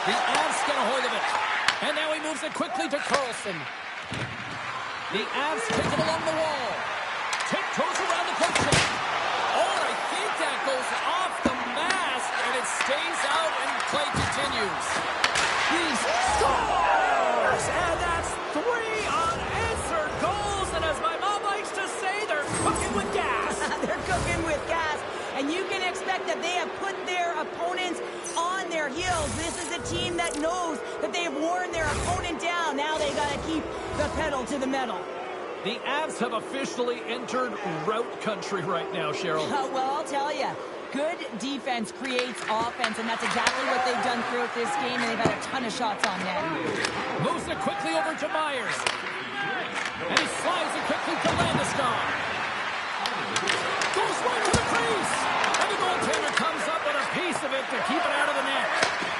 The Avs get a hold of it. And now he moves it quickly to Carlson. The Avs take it along the wall. Tiptoes around the post. Oh, I think that goes off the mask, and it stays out, and play continues. He scores! And that's 3 unanswered goals. And as my mom likes to say, they're cooking with gas. They're cooking with gas. And you can expect that they have put their opponents on their heels. This is a team that knows that they have worn their opponent down. Now they got to keep the pedal to the metal. The Avs have officially entered route country right now, Cheryl. Well, I'll tell you. Good defense creates offense, and that's exactly what they've done throughout this game, and they've had a ton of shots on net. Moves it quickly over to Myers. And he slides it quickly to Landeskog. Goes right to the crease. And the goaltender comes up with a piece of it to keep it out of the net.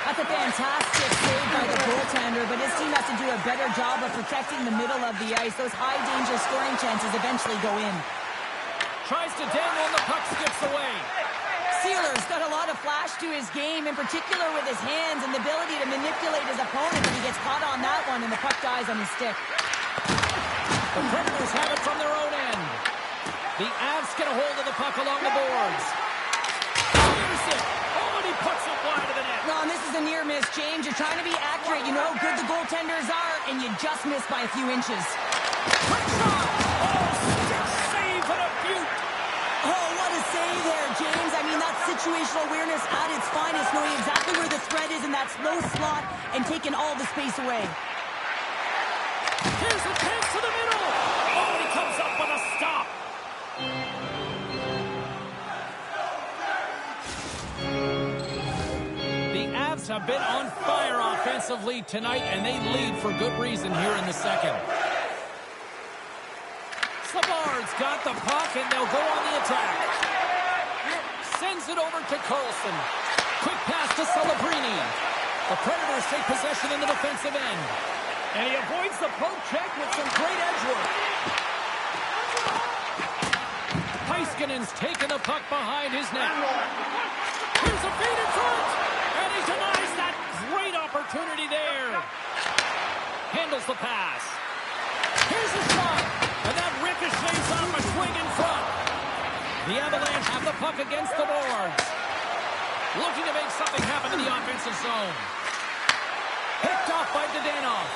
That's a fantastic save by the goaltender, but his team has to do a better job of protecting the middle of the ice. Those high-danger scoring chances eventually go in. Tries to dangle, and the puck skips away. Sealer's got a lot of flash to his game, in particular with his hands and the ability to manipulate his opponent, but he gets caught on that one, and the puck dies on his stick. The Predators have it from their own end. The Avs get a hold of the puck along the boards. Fires it. Oh, and he puts it wide of the net. No, and this is a near miss, James. You're trying to be accurate. You know how good the goaltenders are, and you just miss by a few inches. Quick shot. Oh, stick save and a beaut. Oh, what a save there, James. I mean, that's situational awareness at its finest, knowing exactly where the threat is in that slow slot and taking all the space away. Here's a chance to the middle. Oh, and he comes up with a stop. The Avs have been on fire offensively tonight, and they lead for good reason here in the second. Savard Boards got the puck, and they'll go on the attack. Sends it over to Carlson. Quick pass to Celebrini. The Predators take possession in the defensive end. And he avoids the poke check with some great edge work. Heiskanen's taking the puck behind his net. Here's a feed in front. And he denies that great opportunity there. Handles the pass. Here's a shot. And that ricochets off a swing in front. The Avalanche have the puck against the boards. Looking to make something happen in the offensive zone. Picked off by Dadonov.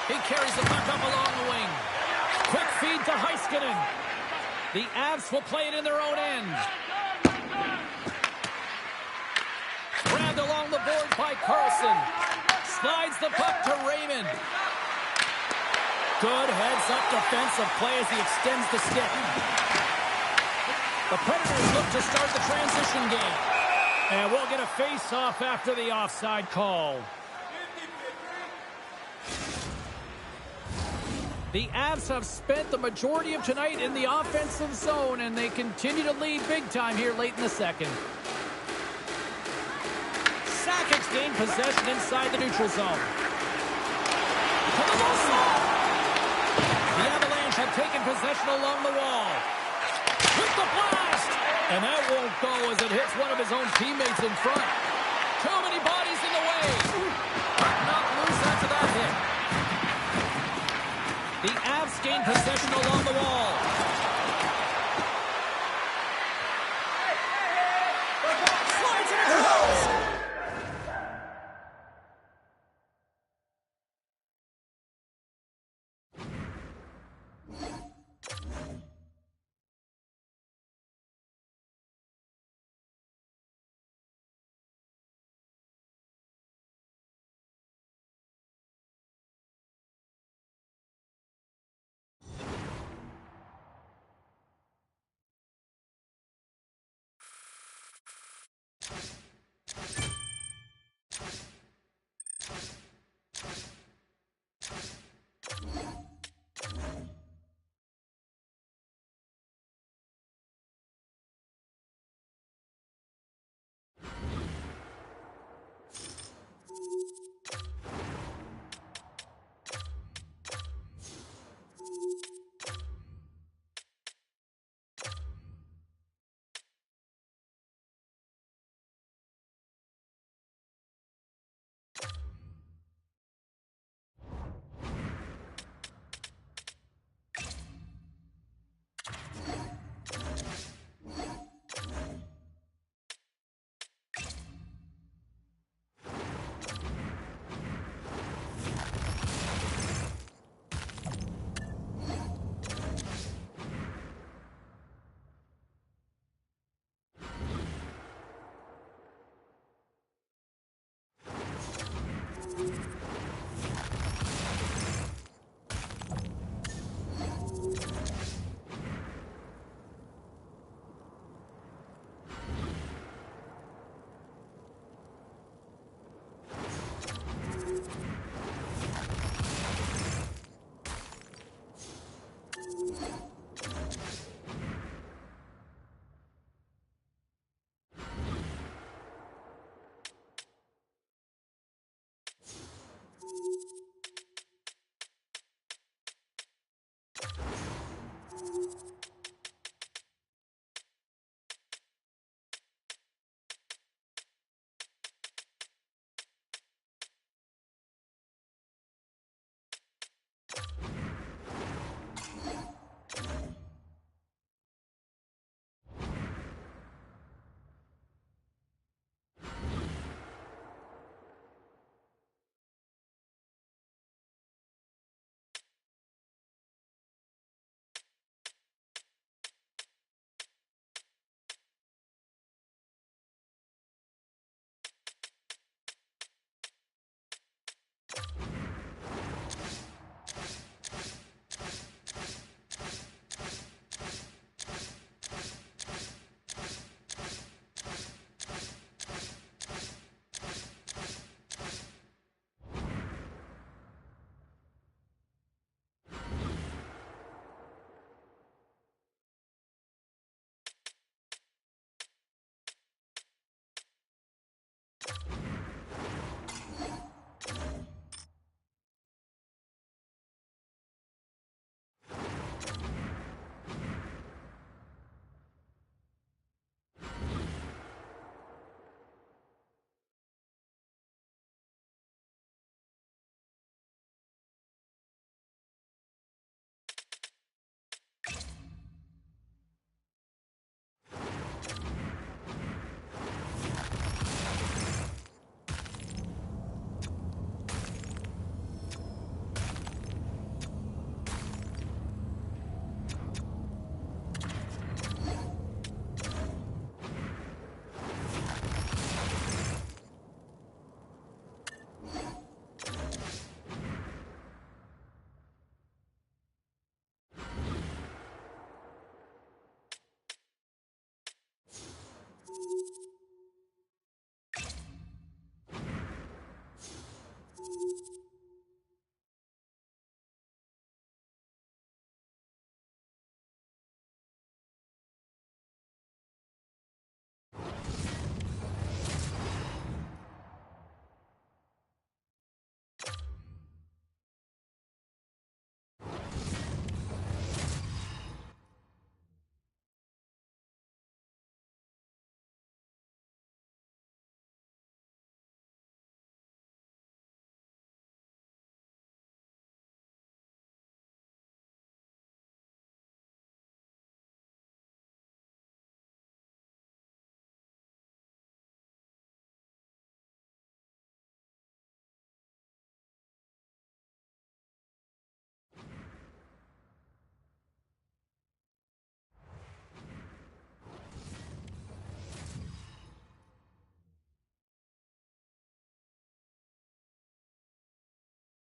He carries the puck up along the wing. Quick feed to Heiskanen. The Avs will play it in their own end. Grabbed along the boards by Carlson. Slides the puck to Raymond. Good heads-up defensive play as he extends the stick. The Predators look to start the transition game. And we'll get a face-off after the offside call. The Avs have spent the majority of tonight in the offensive zone, and they continue to lead big time here late in the second. Sakic's gained possession inside the neutral zone. The Avalanche have taken possession along the wall. With the blast! And that won't go as it hits one of his own teammates in front. Too many bodies in the way. Not loose after that hit. The Avs gain possession along the wall. Slides it across.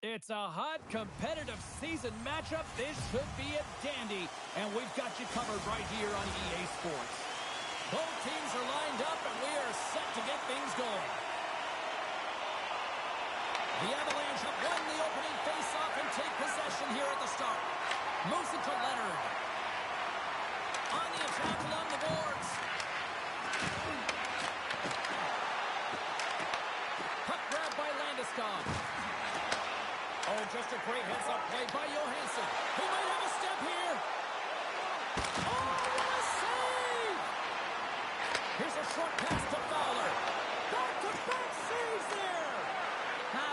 It's a hot, competitive season matchup. This should be a dandy. And we've got you covered right here on EA Sports. Both teams are lined up, and we are set to get things going. The Avalanche have won the opening faceoff and take possession here at the start. Moves it to Leonard. On the attack along the boards. Puck grabbed by Landeskog. Oh, just a great heads-up play by Johansson. He might have a step here. Oh, what a save! Here's a short pass to Fowler. Back-to-back saves there.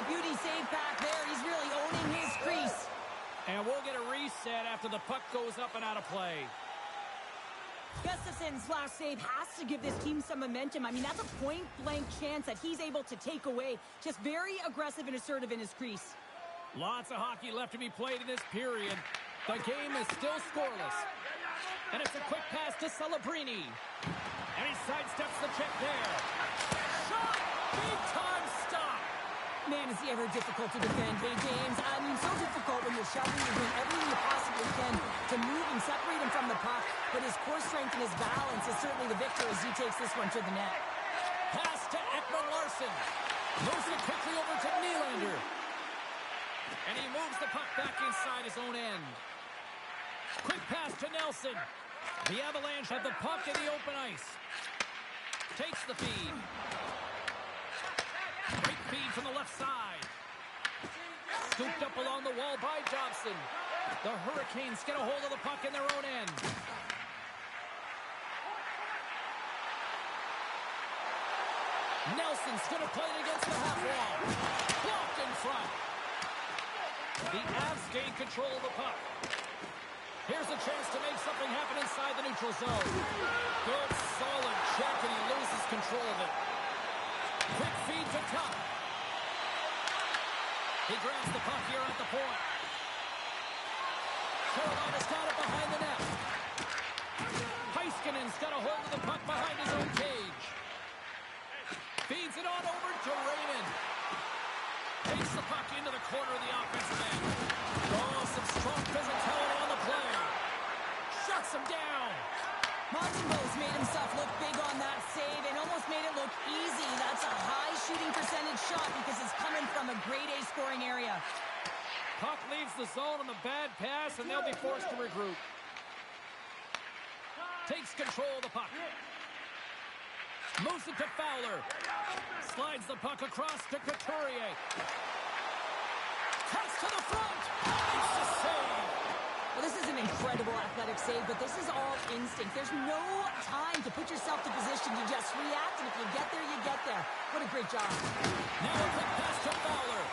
Beauty save back there. He's really owning his crease. And we'll get a reset after the puck goes up and out of play. Gustafsson's flash save has to give this team some momentum. I mean, that's a point-blank chance that he's able to take away. Just very aggressive and assertive in his crease. Lots of hockey left to be played in this period. The game is still scoreless. And it's a quick pass to Celebrini. And he sidesteps the check there. Shot! Big-time stop! Man, is he ever difficult to defend. Hey, James, I mean, so difficult when you're shoving, you're doing everything you possibly can to move and separate him from the puck. But his core strength and his balance is certainly the victor as he takes this one to the net. Pass to Ekman-Larsson. Moves it quickly over to Nylander. And he moves the puck back inside his own end. Quick pass to Nelson. The Avalanche have the puck in the open ice. Takes the feed. Great feed from the left side. Scooped up along the wall by Johnson. The Hurricanes get a hold of the puck in their own end. Nelson's going to play it against the half wall. Blocked in front. The Avs gain control of the puck. Here's a chance to make something happen inside the neutral zone. Good, solid check, and he loses control of it. Quick feed to Tuck. He grabs the puck here at the point. Carolina's got it behind the net. Heiskanen's got a hold of the puck behind his own cage. Feeds it on over to Raymond. Takes the puck into the corner of the offensive end. Oh, some strong physicality on the play. Shuts him down. Montembeau's made himself look big on that save and almost made it look easy. That's a high shooting percentage shot because it's coming from a grade A scoring area. Puck leaves the zone on the bad pass, and they'll be forced to regroup. Takes control of the puck. Moves it to Fowler. Slides the puck across to Couturier. Cuts to the front. It's a save. Well, this is an incredible athletic save, but this is all instinct. There's no time to put yourself to position. You just react, and if you get there, you get there. What a great job. Now a quick pass to Fowler.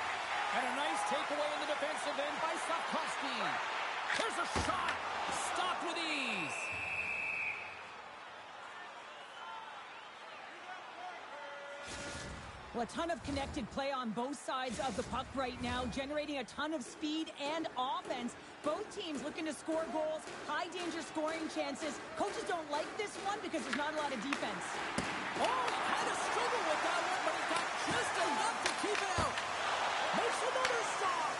And a nice takeaway in the defensive end by Sapkowski. Here's a shot. Stopped with ease. Well, a ton of connected play on both sides of the puck right now, generating a ton of speed and offense. Both teams looking to score goals, high-danger scoring chances. Coaches don't like this one because there's not a lot of defense. Oh, he kind of struggled with that one, but he got just enough to keep it out. Makes another stop.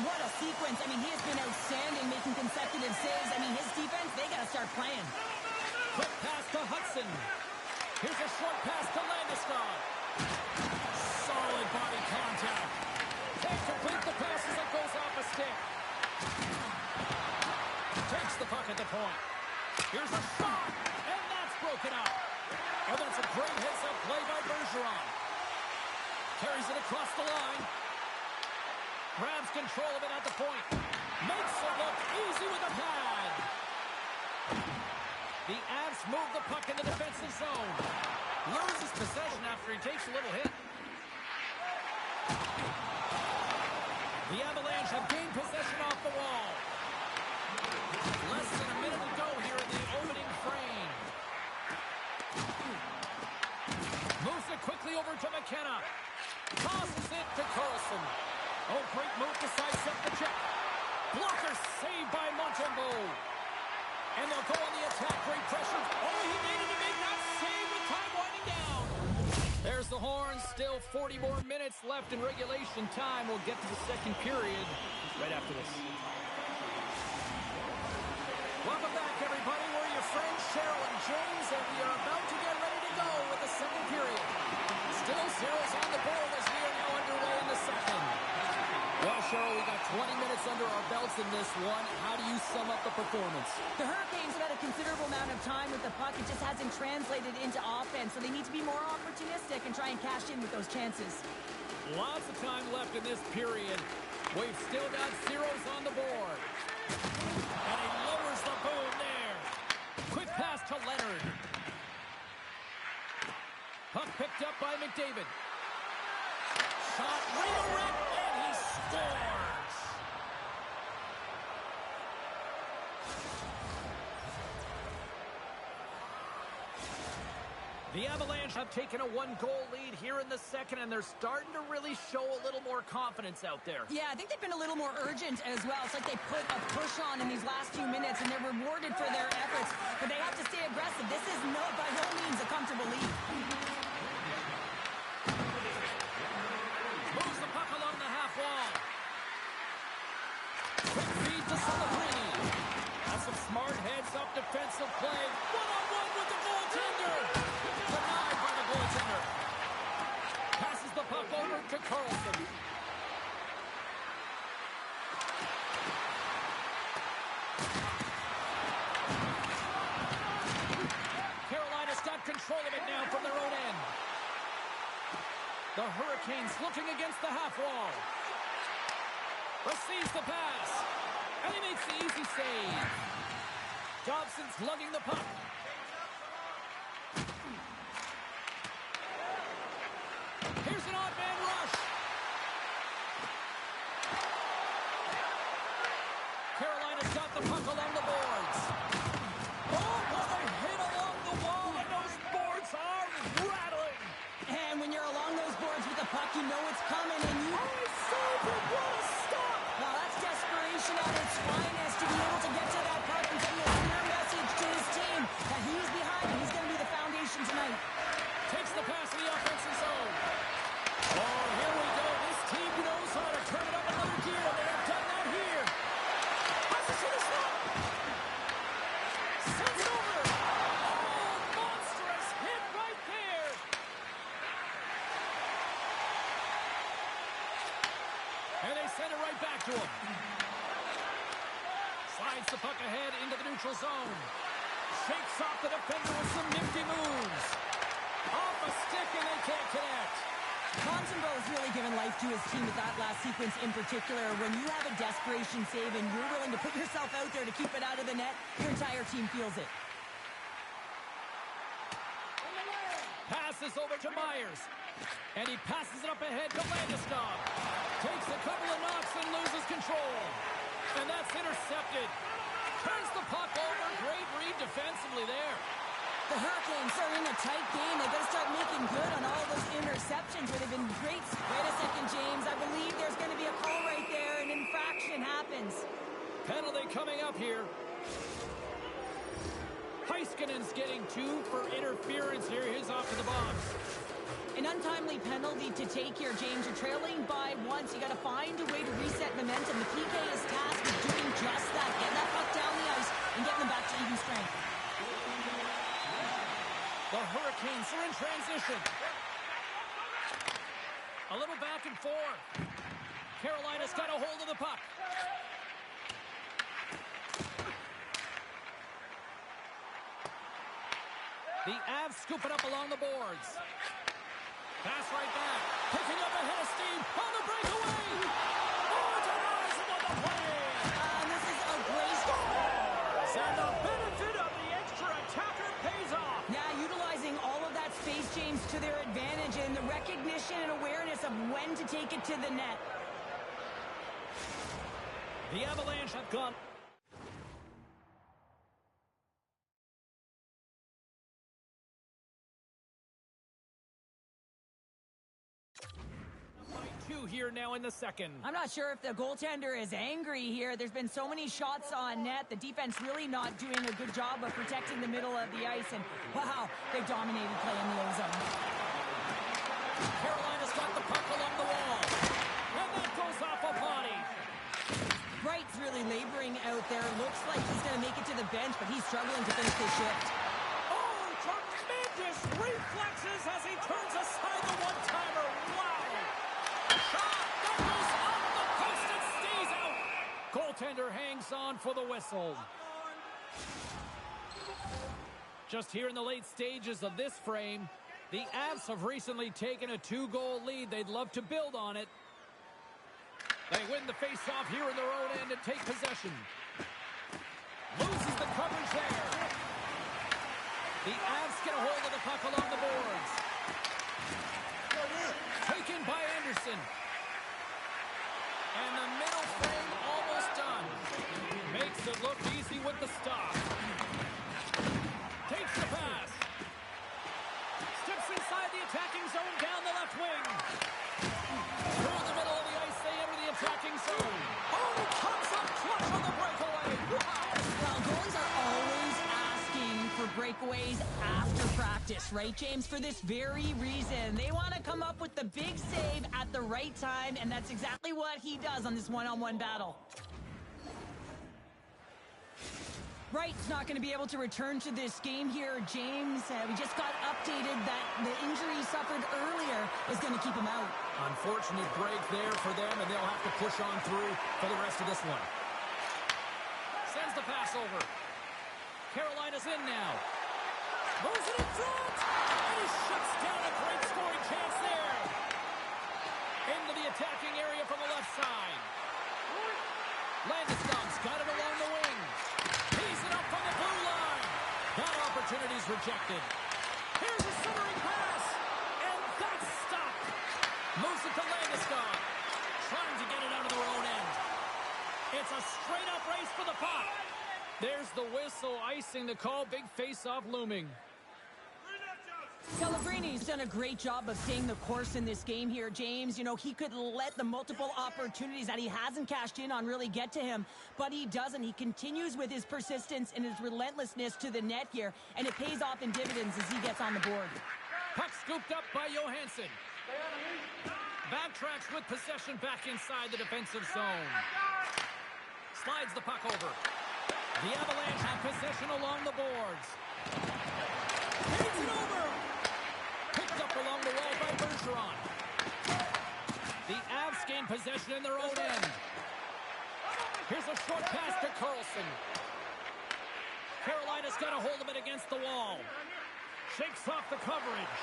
What a sequence. I mean, he has been outstanding making consecutive saves. I mean, his defense, they got to start playing. Quick pass to Hudson. Here's a short pass to Landeskog. Solid body contact. Can't complete the pass as it goes off a stick. Takes the puck at the point. Here's a shot, and that's broken up. And that's a great heads-up play by Bergeron. Carries it across the line. Grabs control of it at the point. Makes it look easy with a pad. The Avs move the puck in the defensive zone. Loses possession after he takes a little hit. The Avalanche have gained possession off the wall. Less than a minute to go here in the opening frame. Moves it quickly over to McKenna. Tosses it to Carlson. Oh, great move to sidestep the check. Blocker saved by Montembeau. And they'll go on the attack. Great pressure. Oh, he needed to make that save with time winding down. There's the the horn. Still 40 more minutes left in regulation time. We'll get to the second period right after this. Welcome back, everybody. We're your friends, Cheryl and James, and we are about to get ready to go with the second period. Still zeros on the board as we are now underway in the second. Well, Cheryl, we got 20 minutes under our belts in this one. How do you sum up the performance? The Hurricanes have had a considerable amount of time with the puck. It just hasn't translated into offense, so they need to be more opportunistic and try and cash in with those chances. Lots of time left in this period. We've still got zeros on the board. And he lowers the boom there. Quick pass to Leonard. Puck picked up by McDavid. Shot redirect, and he scores. The Avalanche have taken a one-goal lead here in the second, and they're starting to really show a little more confidence out there. Yeah, I think they've been a little more urgent as well. It's like they put a push on in these last few minutes, and they're rewarded for their efforts. But they have to stay aggressive. This is by no means a comfortable lead. Moves the puck along the half wall. Quick feed to Celebrini. That's some smart heads-up defensive play. One-on-one with the goaltender. Denied by the goaltender. Passes the puck over to Carlson. Carolina's got control of it now from their own end. The Hurricanes looking against the half wall. Receives the pass. And he makes the easy save. Dobson's lugging the puck. Here's an odd-man rush. Carolina's got the puck along the boards. Oh, what a hit along the wall, and those boards are rattling. And when you're along those boards with the puck, you know it's coming, and you... What a stop! Now that's desperation at its finest to be able to get to that puck and send a clear message to his team that he's behind and he's going to be the foundation tonight. Takes the pass in the offensive zone. Oh, here we go. This team knows how to turn it up another gear, and they have done that here. Passes to the slot. Sends it over. Oh, monstrous hit right there. And they send it right back to him. Slides the puck ahead into the neutral zone. Shakes off the defender with some nifty moves. Off a stick, and they can't connect. Montembeau's really given life to his team with that last sequence in particular. When you have a desperation save and you're willing to put yourself out there to keep it out of the net, your entire team feels it. Passes over to Myers. And he passes it up ahead to Landeskog. Takes a couple of knocks and loses control. And that's intercepted. Turns the puck over. Great read defensively there. The Hurricanes are in a tight game. They've got to start making good on all those interceptions where they've been great. Wait a second, James. I believe there's going to be a call right there. An infraction happens. Penalty coming up here. Heiskanen's getting 2 for interference here. He's off to the box. An untimely penalty to take here, James. You're trailing by once. You got to find a way to reset momentum. The PK is tasked with doing just that. Getting that puck down the ice and getting them back to even strength. The Hurricanes are in transition. A little back and forth. Carolina's got a hold of the puck. The Avs scoop it up along the boards. Pass right back. Picking up ahead of steam on the breakaway. Oh, denies him on the play. And this is a great start. And the benefit of the extra attacker pays off. Yeah, utilizing all of that space, James, to their advantage and the recognition and awareness of when to take it to the net. The Avalanche have gone. Here now in the second. I'm not sure if the goaltender is angry here. There's been so many shots on net. The defense really not doing a good job of protecting the middle of the ice. And, wow, they dominated play in the O zone. out there. Looks like he's going to make it to the bench, but he's struggling to finish this shift. Oh, tremendous reflexes as he turns aside the one-timer. Wow! Shot that goes off the post and stays out. Goaltender hangs on for the whistle. Just here in the late stages of this frame, the Avs have recently taken a 2-goal lead. They'd love to build on it. They win the face-off here in their own end and take possession. Loses the coverage there. The Avs get a hold of the puck along the boards. Taken by Anderson. And the middle frame almost done. Makes it look easy with the stop. Takes the pass. Steps inside the attacking zone down the left wing. Through the middle of the ice, they enter the attacking zone. Oh, comes up clutch on the breakaway. Wow. Well, goalies are always asking for breakaways after practice, right, James? For this very reason. They want to come up with the big save at the right time, and that's exactly what he does on this one-on-one battle. Wright's not going to be able to return to this game here, James. We just got updated that the injury he suffered earlier is going to keep him out. Unfortunate break there for them, and they'll have to push on through for the rest of this one. Sends the pass over. Carolina's in now. Moves it in front! And he shuts down a great scoring chance there. Into the attacking area from the left side. Landeskog's got it along the wing. He's it up from the blue line. That opportunity's rejected. Here's a centering pass. And that's stopped. Moves it to Landeskog. Trying to get it out of their own end. It's a straight-up race for the puck. There's the whistle, icing the call. Big face-off looming. Celebrini's done a great job of staying the course in this game here, James. You know, he could let the multiple opportunities that he hasn't cashed in on really get to him, but he doesn't. He continues with his persistence and his relentlessness to the net here, and it pays off in dividends as he gets on the board. Puck scooped up by Johansson. Backtracks with possession back inside the defensive zone. Slides the puck over. The Avalanche have possession along the boards. Takes it over. Picked up along the wall by Bergeron. The Avs gain possession in their own end. Here's a short pass to Karlsson. Carolina's got a hold of it against the wall. Shakes off the coverage.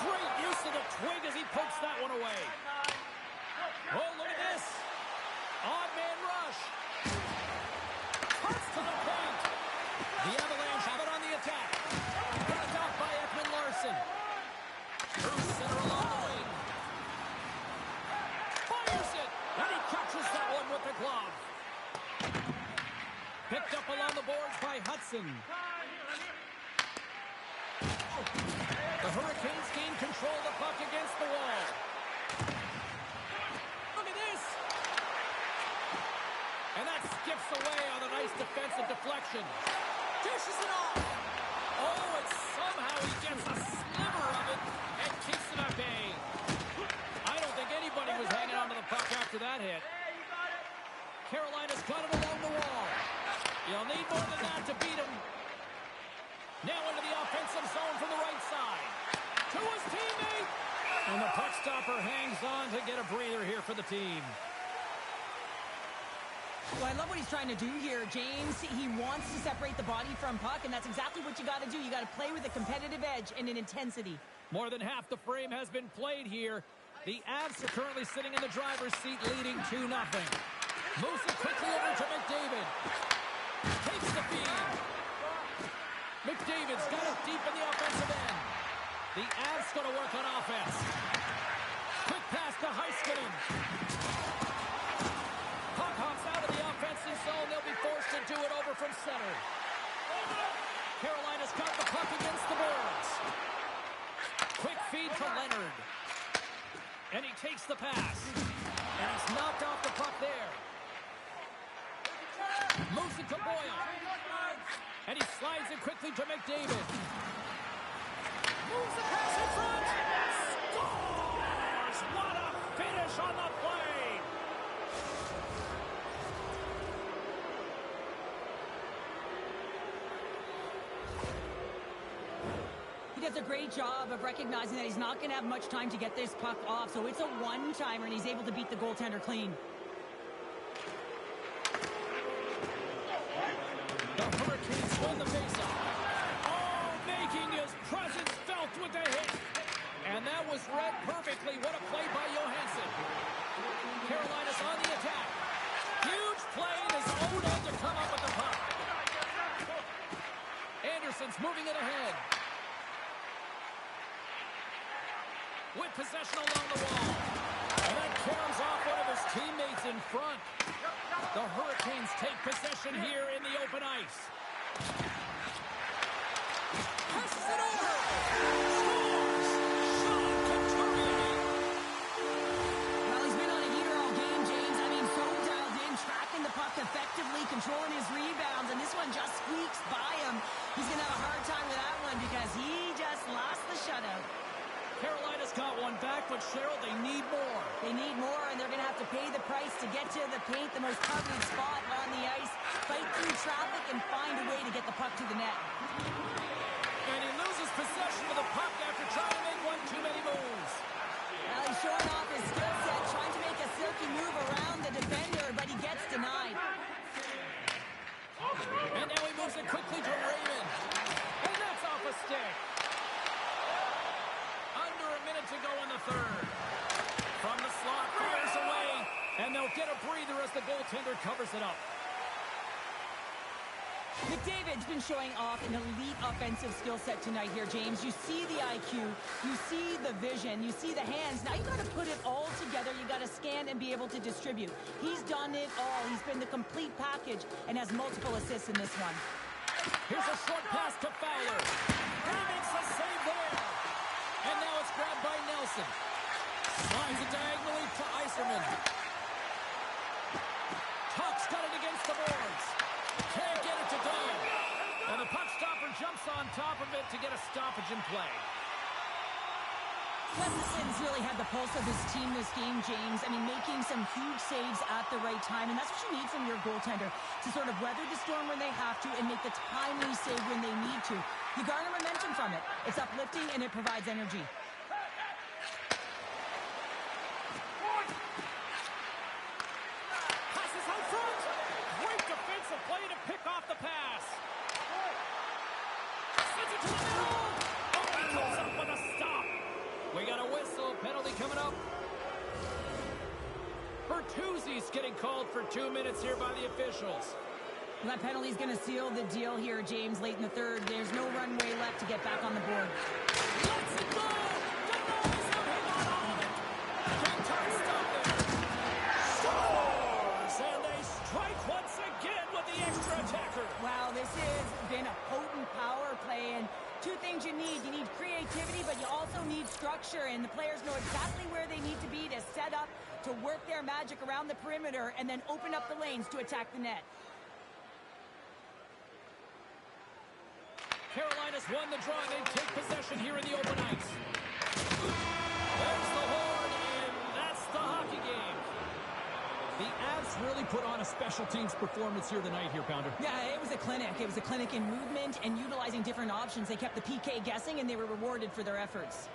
Great use of the twig as he pokes that one away. Oh, look at this. Odd man rush. Cuts to the point. The Avalanche have it on the attack. Picked off by Ekman Larsson. Through center along the wing. Fires it. And he catches that one with the glove. Picked up along the boards by Hudson. The Hurricanes gain control of the puck against the wall. Look at this. And that skips away on a nice defensive deflection. Dishes it off. Oh, and somehow he gets a sliver of it and keeps it at bay. I don't think anybody was hanging onto the puck after that hit. Carolina's got it along the wall. You'll need more than that to beat him. Now into the offensive zone from the right side. To his teammate. And the puck stopper hangs on to get a breather here for the team. Well, I love what he's trying to do here, James. He wants to separate the body from puck, and that's exactly what you got to do. You got to play with a competitive edge and an intensity. More than half the frame has been played here. The Avs are currently sitting in the driver's seat, leading 2-0. Moves it quickly over to McDavid. Takes the feed. McDavid's got it deep in the offensive end. The Avs going to work on offense. Quick pass to Heiskanen. Puck hops out of the offensive zone. They'll be forced to do it over from center. Carolina's got the puck against the boards. Quick feed to Leonard. And he takes the pass. And he's knocked off the puck there. Moves it to Boyle. And he slides it quickly to McDavid. Moves the pass in front. Scores! What a finish on the play! does a great job of recognizing that he's not going to have much time to get this puck off, so it's a one-timer, and he's able to beat the goaltender clean. The Hurricanes win the faceoff. Oh, making his presence felt with the hit. And that was read perfectly. What a play by Johansson. Carolina's on the attack. Huge play in his own end to come up with the puck. Anderson's moving it ahead. With possession along the wall. And that caroms off one of his teammates in front. The Hurricanes take possession here in the open ice. Passes it over. Scores. Sean Couturier. Well, he's been on a heater all game, James. I mean, so dialed in, tracking the puck effectively, controlling his rebounds, and this one just squeaks by him. He's going to have a hard time with that one because he just lost the shutout. Carolina's got one back, but Cheryl, they need more. They need more, and they're going to have to pay the price to get to the paint, the most coveted spot on the ice, fight through traffic, and find a way to get the puck to the net. And he loses possession of the puck after trying to make one too many moves. Well, he's showing off his skill set, trying to make a silky move around the defender, but he gets denied. And now he moves it quickly to Raymond. And that's off a stick. Under a minute to go in the third. From the slot, fires away. And they'll get a breather as the goaltender covers it up. McDavid's been showing off an elite offensive skill set tonight here, James. You see the IQ, you see the vision, you see the hands. Now you got to put it all together. You got to scan and be able to distribute. He's done it all. He's been the complete package and has multiple assists in this one. Here's a short pass to Fowler. He makes a save there. And now it's grabbed by Nelson. Slides it diagonally to Yzerman. Tuck's got it against the boards. Can't get it to go. And the puck stopper jumps on top of it to get a stoppage in play. Gustafson's really had the pulse of his team this game, James. I mean, making some huge saves at the right time, and that's what you need from your goaltender, to sort of weather the storm when they have to and make the timely save when they need to. You garner momentum from it. It's uplifting, and it provides energy. Passes out front. Great defensive play to pick off the pass. Sends it to the middle. Oh, he comes up with a stop. We got a whistle. Penalty coming up. Bertuzzi's getting called for 2 minutes here by the officials. Well, that penalty is going to seal the deal here, James, late in the third. There's no runway left to get back on the board. Let's it go. Deno's up him on all of it. Big time stop there. Scores. And they strike once again with the extra attacker. Wow, this has been a potent power play, and two things you need. You need creativity, but you also need structure, and the players know exactly where they need to be to set up, to work their magic around the perimeter, and then open up the lanes to attack the net. Carolina's won the draw. They take possession here in the open ice. There's the horn, and that's the hockey game. The Avs really put on a special teams performance here tonight here, Pounder. Yeah, it was a clinic. It was a clinic in movement and utilizing different options. They kept the PK guessing, and they were rewarded for their efforts.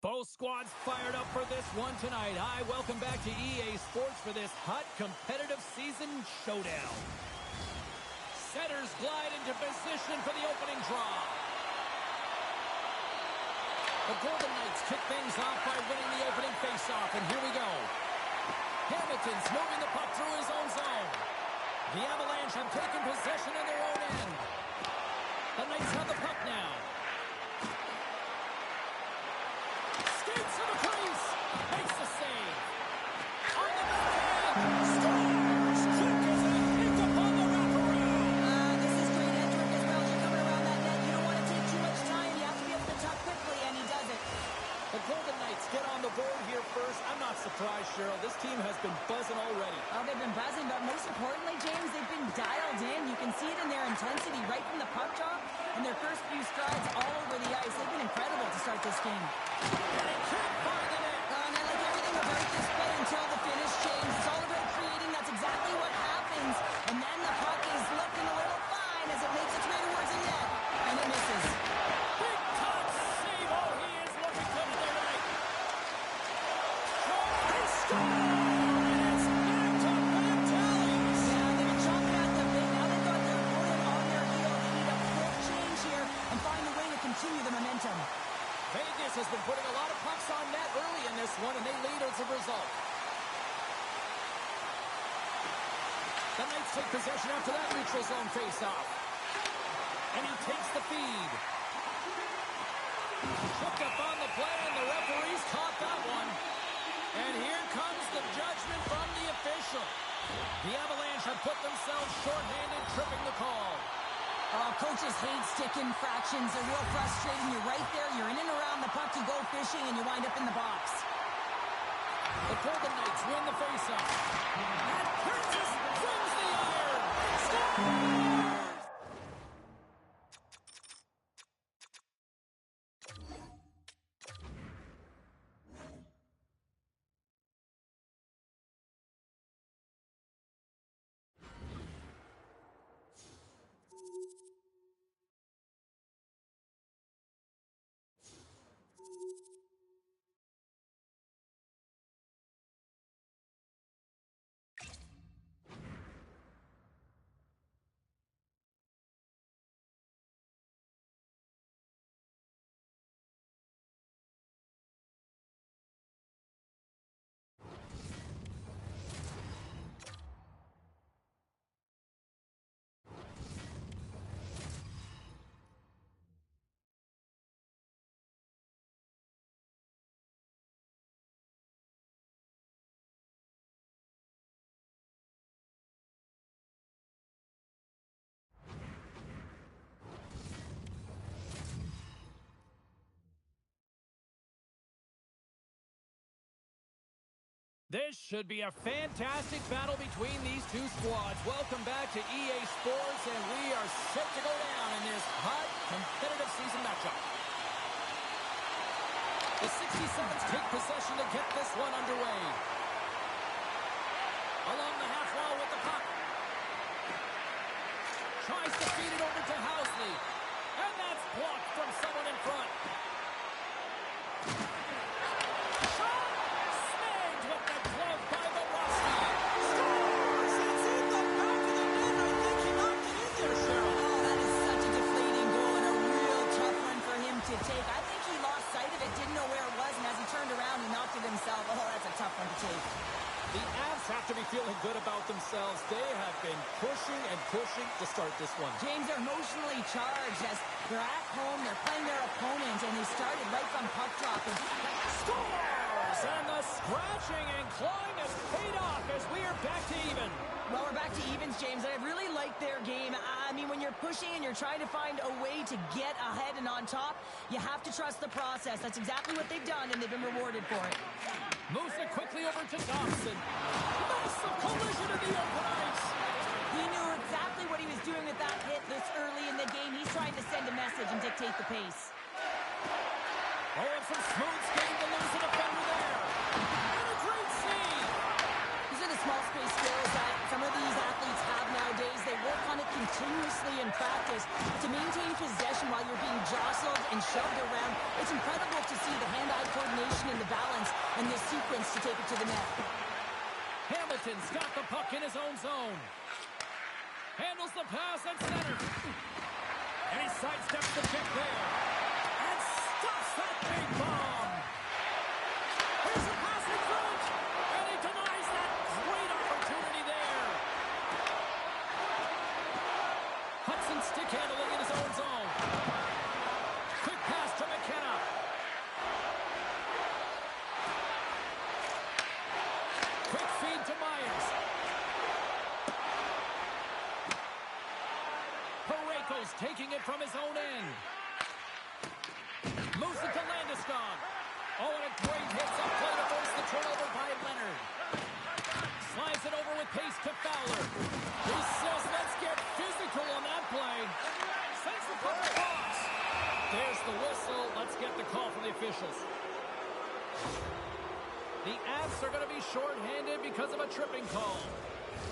Both squads fired up for this one tonight. Hi, welcome back to EA Sports for this hot competitive season showdown. Setters glide into position for the opening draw. The Golden Knights kick things off by winning the opening faceoff, and here we go. Hamilton's moving the puck through his own zone. The Avalanche have taken possession in their own end. The Knights have the puck now. Skates to the crease. Makes the save. On the backhand. Scores. Quick as a hit upon the wraparound. This is great entering as well. You're coming around that net. You don't want to take too much time. You have to be able to tuck quickly, and he does it. The Golden Knights get on the board here first. I'm not surprised, Cheryl. This team has been buzzing already. Oh, they've been buzzing, but most importantly, James, they've been dialed in. You can see it in their intensity right from the puck drop and their first few strides all over the ice. They've been incredible to start this game. And he can't find the net. And I like everything about this play until the finish, James. It's all about creating. That's exactly what happens. And then the puck is looking a little fine as it makes its way towards the net. And it misses. Big time save. Oh, he is looking to the right. He scores! And it's back-to-back tallies. Yeah, they've been chomping at the bit. Now they've got their opponent on their heel. They need a quick change here and find a way to continue the momentum. Vegas has been putting a lot of pucks on net early in this one, and they lead as a result. The Knights take possession after that neutral zone face-off. And he takes the feed. Tripped up on the play, and the referees caught that one. And here comes the judgment from the official. The Avalanche have put themselves shorthanded, tripping the call. Oh, coaches hate stick infractions. They're real frustrating. You're right there. You're in and around the puck. You go fishing, and you wind up in the box. The Golden Knights win the faceoff. And Curtis wins the iron. Scores! This should be a fantastic battle between these two squads. Welcome back to EA Sports, and we are set to go down in this hot, competitive season matchup. The 67s take possession to get this one underway. Along the half wall with the puck. Tries to feed it over to Housley. And that's blocked from someone in front. Leafs have to be feeling good about themselves. They have been pushing and pushing to start this one. James, are emotionally charged as they're at home, they're playing their opponent, and they started right from puck drop. Scores! And the scratching and clawing has paid off as we are back to even. Well, we're back to evens, James, and I really like their game. I mean, when you're pushing and you're trying to find a way to get ahead and on top, you have to trust the process. That's exactly what they've done, and they've been rewarded for it. Moves it quickly over to Dobson. Massive collision in the open ice. He knew exactly what he was doing with that hit this early in the game. He's trying to send a message and dictate the pace. Oh, and some smooth skating to lose a defender there. And a great save. These are the small space skills that some of these athletes have nowadays. They work on it continuously in practice to maintain possession while you're being jostled and shoved around. It's incredible to see the hand-eye coordination and the balance and this sequence to take it to the net. Hamilton's got the puck in his own zone. Handles the pass at center. And he sidesteps the kick there. And stops that big bomb. Here's the pass in front. And he denies that great opportunity there. Hudson stick handling in his own zone. Quick pass to McKenna. Quick feed to Myers. Parayko's taking it from his own end. Moves it to Landeskog. Oh, and a great hits up play to force the turnover by Leonard. Slides it over with pace to Fowler. He says, let's get physical on that play. Sends the puck to box. There's the whistle. Let's get the call from the officials. The Avs are going to be shorthanded because of a tripping call.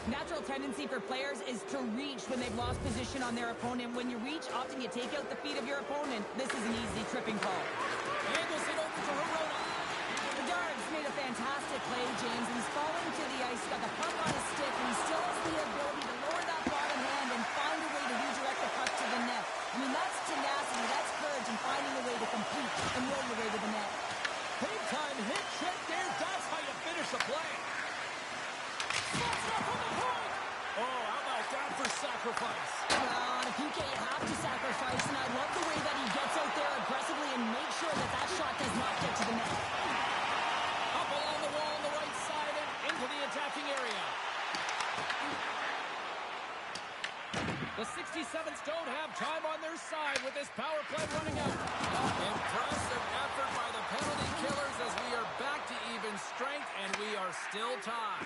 Natural tendency for players is to reach when they've lost position on their opponent. When you reach, often you take out the feet of your opponent. This is an easy tripping call. Angles it over to Hirona. Bedard's made a fantastic play, James. He's falling to the ice, got the puck on his stick, and he still has the ability to lower that bottom hand and find a way to redirect the puck to the net. I mean, that's tenacity, that's courage, and finding a way to compete and roll your way to the net. Big time hit check there. That's how you finish a play. Slots up on the point. Oh, how about that for sacrifice? Well, on a PK, you have to sacrifice, and I love the way that he gets out there aggressively and makes sure that that shot does not get to the net. Up along the wall on the right side and into the attacking area. The 67s don't have time on their side with this power play running out. Impressive effort by the penalty killers as we are back to even strength and we are still tied.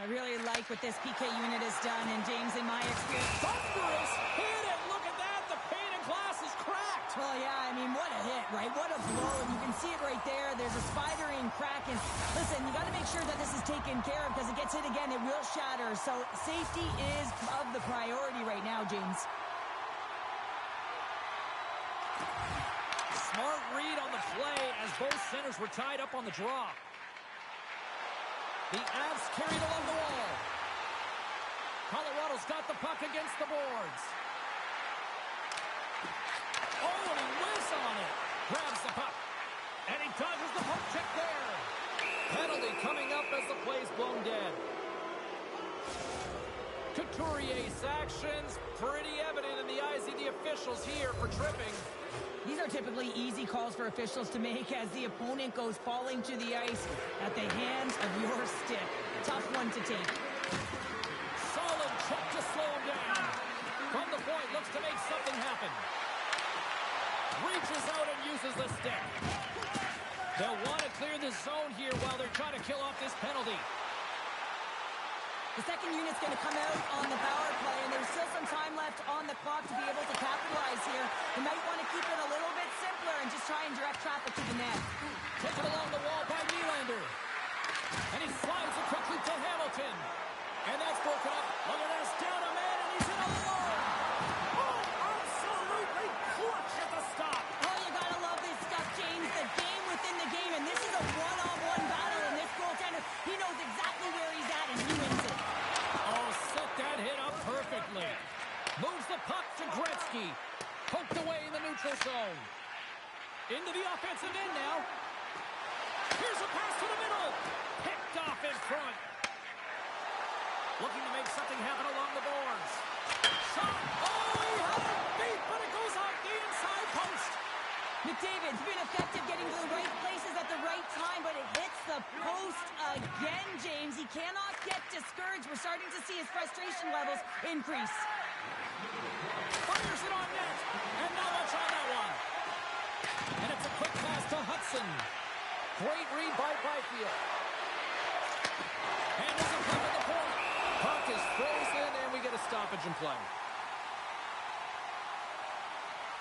I really like what this PK unit has done, and James, in my experience... Thunderous hit, and look at that, the pane of glass is cracked. Well, yeah, I mean, what a hit, right? What a blow, and you can see it right there. There's a spidering crack, and listen, you got to make sure that this is taken care of, because it gets hit again, it will shatter. So safety is of the priority right now, James. Smart read on the play as both centers were tied up on the draw. The Avs carried along the wall. Colorado's got the puck against the boards. Oh, and he whiffs on it. Grabs the puck. And he dodges the puck check there. Penalty coming up as the play's blown dead. Couturier's actions pretty evident in the eyes of the officials here for tripping. These are typically easy calls for officials to make as the opponent goes falling to the ice at the hands of your stick. Tough one to take. Solid check to slow him down. From the point, looks to make something happen. Reaches out and uses the stick. They'll want to clear the zone here while they're trying to kill off this penalty. The second unit's going to come out on the power play, and there's still some time left on the clock to be able to capitalize here. They might want to keep it a little bit simpler and just try and direct traffic to the net. Taken along the wall by Nylander. And he slides it quickly to Hamilton. And that's broken up. Look at this, down a man, and he's in alone. Oh, absolutely clutch at the stop. Oh, you got to love this stuff, James. The game within the game, and this is a one-on-one battle, and this goaltender, he knows exactly where he's at, and he wins it. Oh, set that hit up perfectly. Moves the puck to Gretzky. Poked away in the neutral zone. Into the offensive end now. have it along the boards. Shot! Oh, he has it beat, but it goes off the inside post. McDavid's been effective getting to the right places at the right time, but it hits the post again, James. He cannot get discouraged. We're starting to see his frustration levels increase. Fires it on net, and now watch on that one. And it's a quick pass to Hudson. Great read by Byfield. And there's a puck at the point. Puck is frozen, and we get a stoppage in play.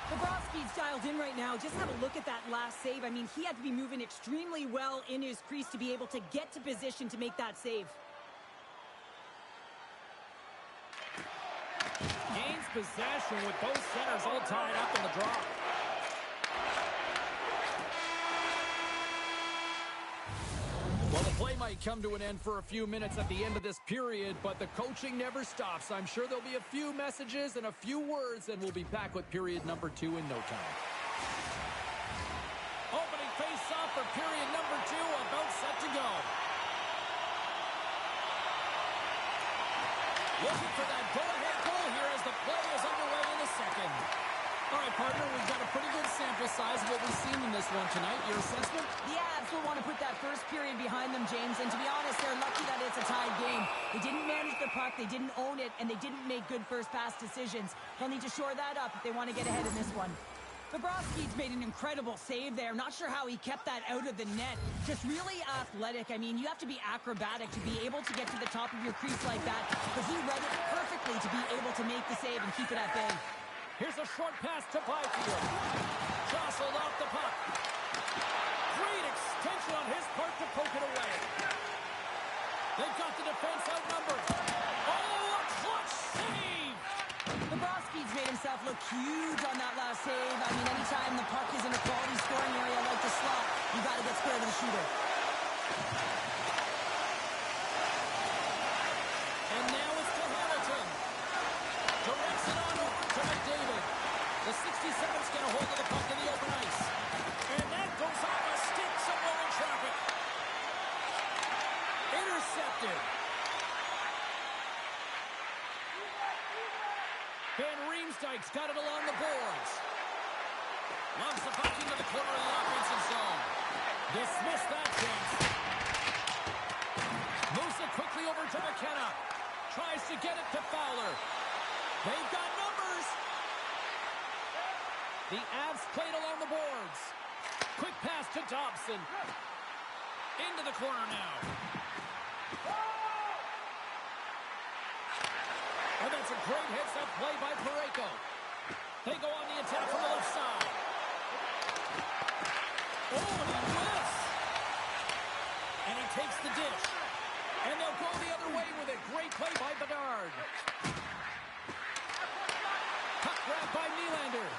Bobrovsky's dialed in right now. Just have a look at that last save. I mean, he had to be moving extremely well in his crease to be able to get to position to make that save. Gains possession with both centers all tied up in the draw. Well, the play might come to an end for a few minutes at the end of this period, but the coaching never stops. I'm sure there'll be a few messages and a few words, and we'll be back with period number 2 in no time. Opening face-off for period number 2, about set to go. Looking for that go-ahead goal here as the play is underway in the second. All right, partner, we've got a pretty good sample size of what we've seen in this one tonight. Your assessment? The Avs will want to put that first period behind them, James, and to be honest, they're lucky that it's a tied game. They didn't manage the puck, they didn't own it, and they didn't make good first pass decisions. They'll need to shore that up if they want to get ahead in this one. Bobrovsky's made an incredible save there. Not sure how he kept that out of the net. Just really athletic. I mean, you have to be acrobatic to be able to get to the top of your crease like that, but he read it perfectly to be able to make the save and keep it at bay. Here's a short pass to Byfield. Jostled off the puck. Great extension on his part to poke it away. They've got the defense outnumbered. Oh, a clutch save! Bobrovsky's made himself look huge on that last save. I mean, anytime the puck is in a quality scoring area like the slot, you got to get square to the shooter. And now it's to Hamilton. Directs it on over to McDavid. The 67's get a hold of the puck in the open ice. And that goes off a stick somewhere in traffic. Intercepted. Van Riemsdyk's got it along the boards. Loves the puck into the corner of the offensive zone. Dismiss that chance. Moves it quickly over to McKenna. Tries to get it to Fowler. They've got numbers. The Avs played along the boards. Quick pass to Dobson. Into the corner now. And that's a great heads-up play by Parayko. They go on the attack from the left side. Oh, and he whiffs. And he takes the dish. And they'll go the other way with it. Great play by Bedard. Puck grab by Nylander.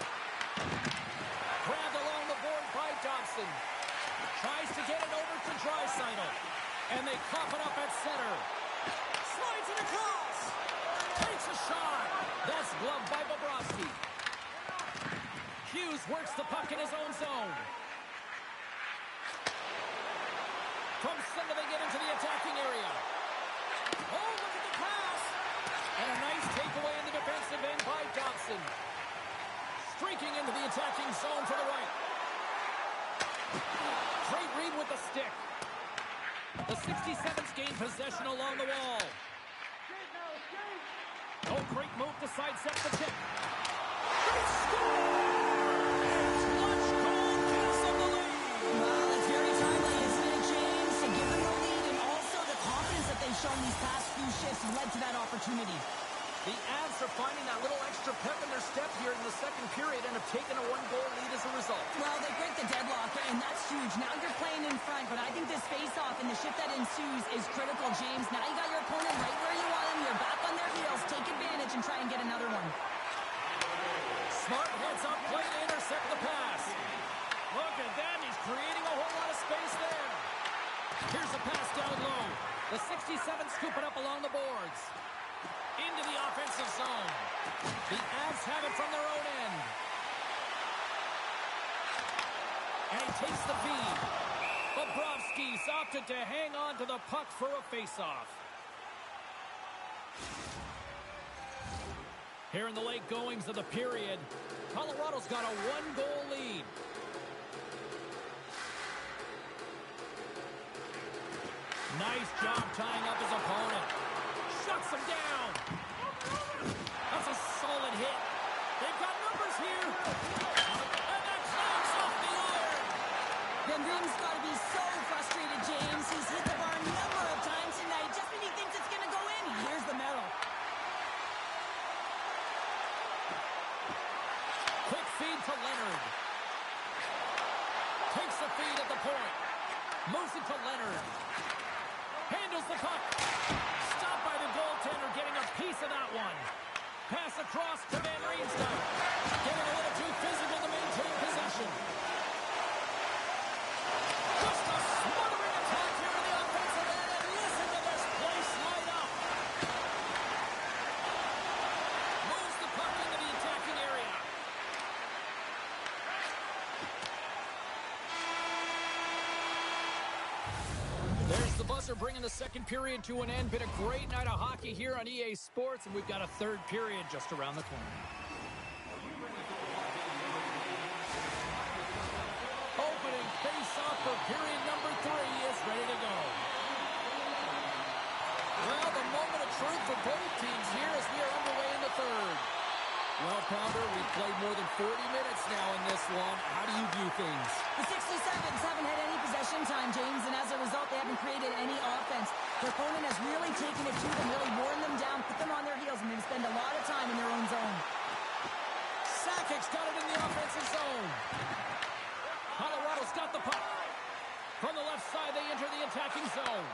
Grabbed along the board by Dobson. Tries to get it over to Draisaitl. And they cough it up at center. Slides it across. Takes a shot. That's gloved by Bobrovsky. Hughes works the puck in his own zone. From center they get into the attacking area. Oh, look at the pass. And a nice takeaway in the defensive end by Dobson. Streaking into the attacking zone to the right. Great read with the stick. The 67's gained possession along the wall. Oh, great move to sidestep the tip. They score! It's clutch goal gives them the lead. Well, it's very timely, isn't it, James? To give them the lead and also the confidence that they've shown these past few shifts led to that opportunity. The Avs are finding that little extra pep in their step here in the second period and have taken a one-goal lead as a result. Well, they break the deadlock, and that's huge. Now you're playing in front, but I think this face-off and the shift that ensues is critical, James. Now you got your opponent right where you want them. You're back on their heels. Take advantage and try and get another one. Smart heads up play to intercept the pass. Look at that. He's creating a whole lot of space there. Here's a pass down low. The 67 scoop it up along the boards. Into the offensive zone. The Avs have it from their own end. And he takes the feed. Bobrovsky's opted to hang on to the puck for a face-off. Here in the late goings of the period, Colorado's got a one-goal lead. Nice job tying up his opponent. Shuts him down. That's a solid hit. They've got numbers here. And that clanks off the iron. Van Green's got to be so frustrated, James. He's hit the bar a number of times tonight. Just when he thinks it's going to go in, here's the medal. Quick feed to Leonard. Takes the feed at the point. Moves it to Leonard. Handles the puck. Stopped by the goaltender, getting a piece of that one. Pass across to Van Riemsdyk. Getting a little too physical to maintain possession. Just a smothering attack here in the offensive end, and listen to this place light up. Moves the puck into the attacking area. There's the buzzer bringing the second period to an end. Been a great night of hockey here on EA Sports, and we've got a third period just around the corner. Opening face-off for period number 3 is ready to go. Well, the moment of truth for both teams here as we are underway in the third. Well, Pounder, we've played more than 40 minutes now in this one. How do you view things? The 67s haven't had any possession time, James, and as a result, they haven't created any offense. Their opponent has really taken it to them, really worn them down, put them on their heels, and they spend a lot of time in their own zone. Sakic's got it in the offensive zone. Colorado's got the puck. From the left side, they enter the attacking zone.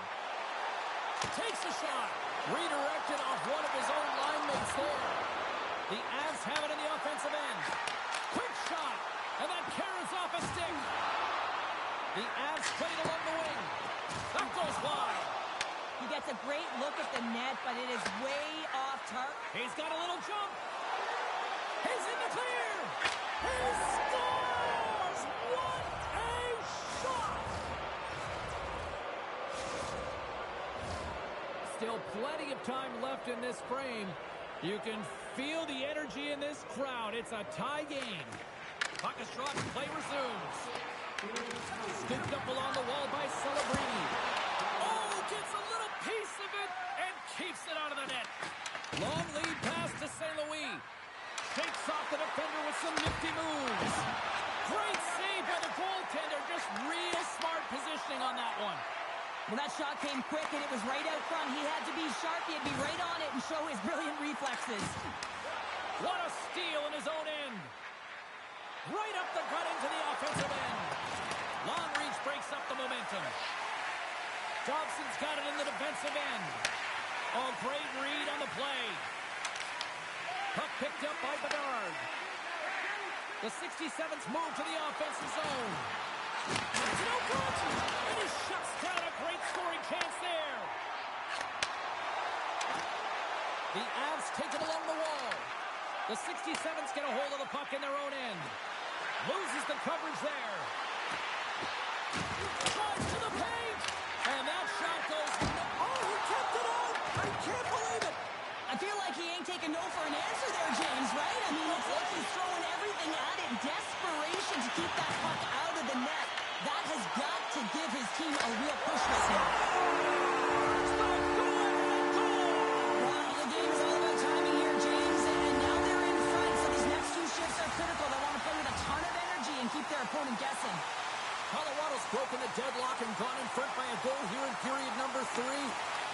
Takes a shot. Redirected off one of his own line mates there. The Avs have it in the offensive end. Quick shot. And that carries off a stick. The Avs play it along the wing. That goes wide. He gets a great look at the net, but it is way off target. He's got a little jump. He's in the clear. He scores! What a shot! Still plenty of time left in this frame. You can feel the energy in this crowd. It's a tie game. Puck is shot, play resumes. Scooped up along the wall by Celebrini. Oh, gets a little piece of it and keeps it out of the net. Long lead pass to St. Louis. Shakes off the defender with some nifty moves. Great save by the goaltender. Just real smart positioning on that one. Well, that shot came quick, and it was right out front. He had to be sharp. He had to be right on it and show his brilliant reflexes. What a steal in his own end. Right up the gut into the offensive end. Long reach breaks up the momentum. Dobson's got it in the defensive end. Oh, great read on the play. Puck picked up by Bedard. The 67s move to the offensive zone. It's no good. And he shuts down a great scoring chance there. The Avs take it along the wall. The 67s get a hold of the puck in their own end. Loses the coverage there. Drives to the paint. And that shot goes. Oh, he kept it out. I can't believe it. I feel like he ain't taking no for an answer there, James, right? I mean, it's like he's throwing everything at it. Desperation to keep that puck out of the net. That has got to give his team a real push right now. Well, the game is all about timing here, James, and now they're in front, so these next two shifts are critical. They want to play with a ton of energy and keep their opponent guessing. Colorado's broken the deadlock and gone in front by a goal here in period number 3.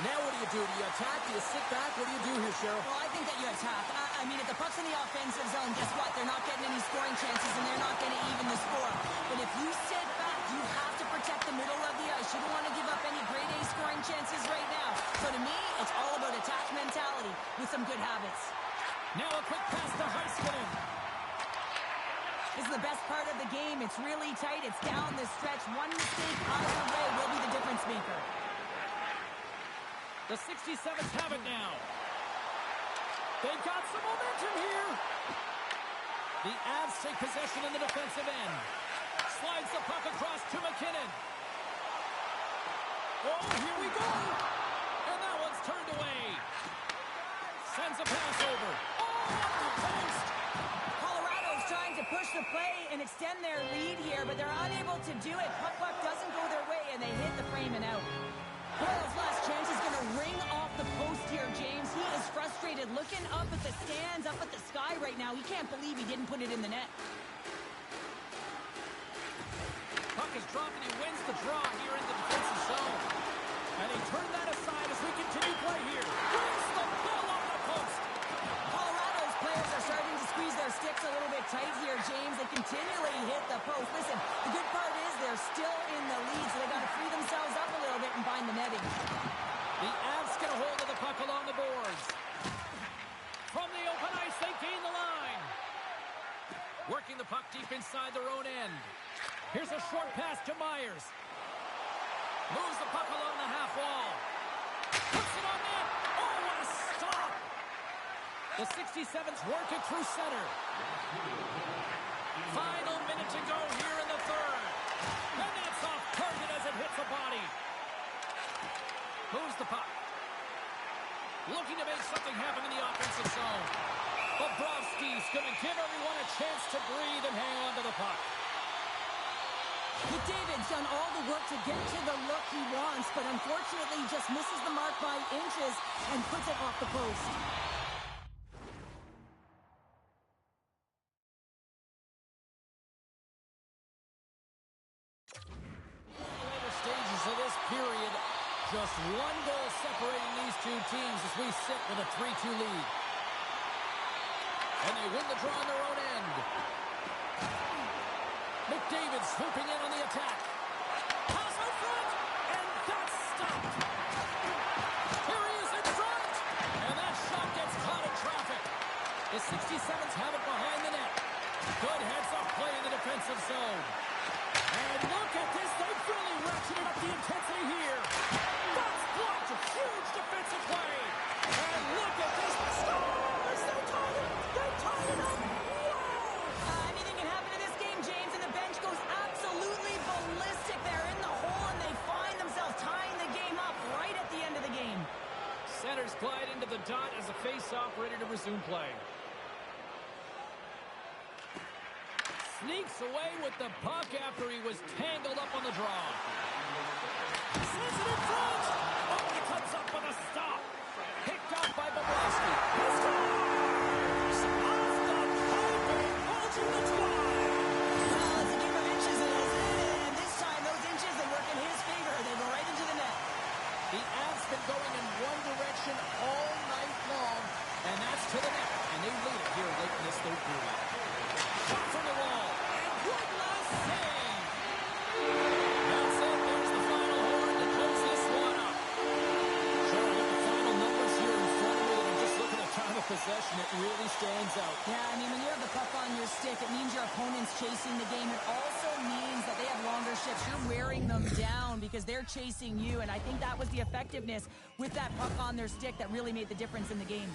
Now what do? Do you attack? Do you sit back? What do you do here, Cheryl? Well, I think that you attack. I mean, if the puck's in the offensive zone, guess what? They're not getting any scoring chances, and they're not going to even the score. But if you sit back, you have to protect the middle of the ice. You don't want to give up any grade A scoring chances right now. So to me, it's all about attack mentality with some good habits. Now a quick pass to Heiskanen. This is the best part of the game. It's really tight. It's down the stretch. One mistake either way will be the difference maker. The 67s have it now. They've got some momentum here. The Avs take possession in the defensive end. Slides the puck across to McKinnon. Oh, here we go. And that one's turned away. Sends a pass over. Oh! Colorado's trying to push the play and extend their lead here, but they're unable to do it. Puck doesn't go their way, and they hit the frame and out. Boyle's last chance is going to ring off the post here, James. He is frustrated, looking up at the stands, up at the sky right now. He can't believe he didn't put it in the net. Puck is dropped, and he wins the draw here in the defensive zone. And he turned that aside as we continue play here. Brings the ball off the post. Colorado's players are starting to squeeze their sticks a little bit tight here, James. They continually hit the post. Listen, the good part is they're still in the lead, so they got to free themselves up a little bit and find the netting. The Avs get a hold of the puck along the boards. From the open ice, they gain the line. Working the puck deep inside their own end. Here's a short pass to Myers. Moves the puck along the half wall. Puts it on net. Oh, what a stop! The 67's working through center. Final minute to go here in the third. And that's off target as it hits a body. Moves the puck. Looking to make something happen in the offensive zone. Bobrovsky's going to give everyone a chance to breathe and hang on to the puck. McDavid's done all the work to get to the look he wants, but unfortunately just misses the mark by inches and puts it off the post. Later stages of this period, just one goal separating these two teams as we sit with a 3-2 lead. And they win the draw on their own end. McDavid swooping in on the attack. Pass out front, and that's stopped. Here he is in front, and that shot gets caught in traffic. The 67s have it behind the net. Good heads-up play in the defensive zone. And look at this, they've really ratcheted up the intensity here. That's blocked, huge defensive play. And look at this, the Stars, they tied it up. Anything can happen in this game, James, and the bench goes absolutely ballistic. They're in the hole, and they find themselves tying the game up right at the end of the game. Centers glide into the dot as a face-off ready to resume play. Sneaks away with the puck after he was tangled up on the draw. Sends it in front. Oh, he comes up with a stop. Picked off by Bobrovsky. He scores! Off the pipe and bulging the twine. Well, it's a game of inches, and this time those inches, they work in his favor. They go right into the net. The Avs been going in one direction all night long, and that's to the net. And they lead it here late in this third period. Shot from the wall. And good last save. That's it. There's the final horn to close this one up. Sure, I got the final numbers here in front of me, and I'm just looking at time of possession. It really stands out. Yeah, I mean, when you have the puck on your stick, it means your opponent's chasing the game. It also means that they have longer shifts. You're wearing them down because they're chasing you, and I think that was the effectiveness with that puck on their stick that really made the difference in the game.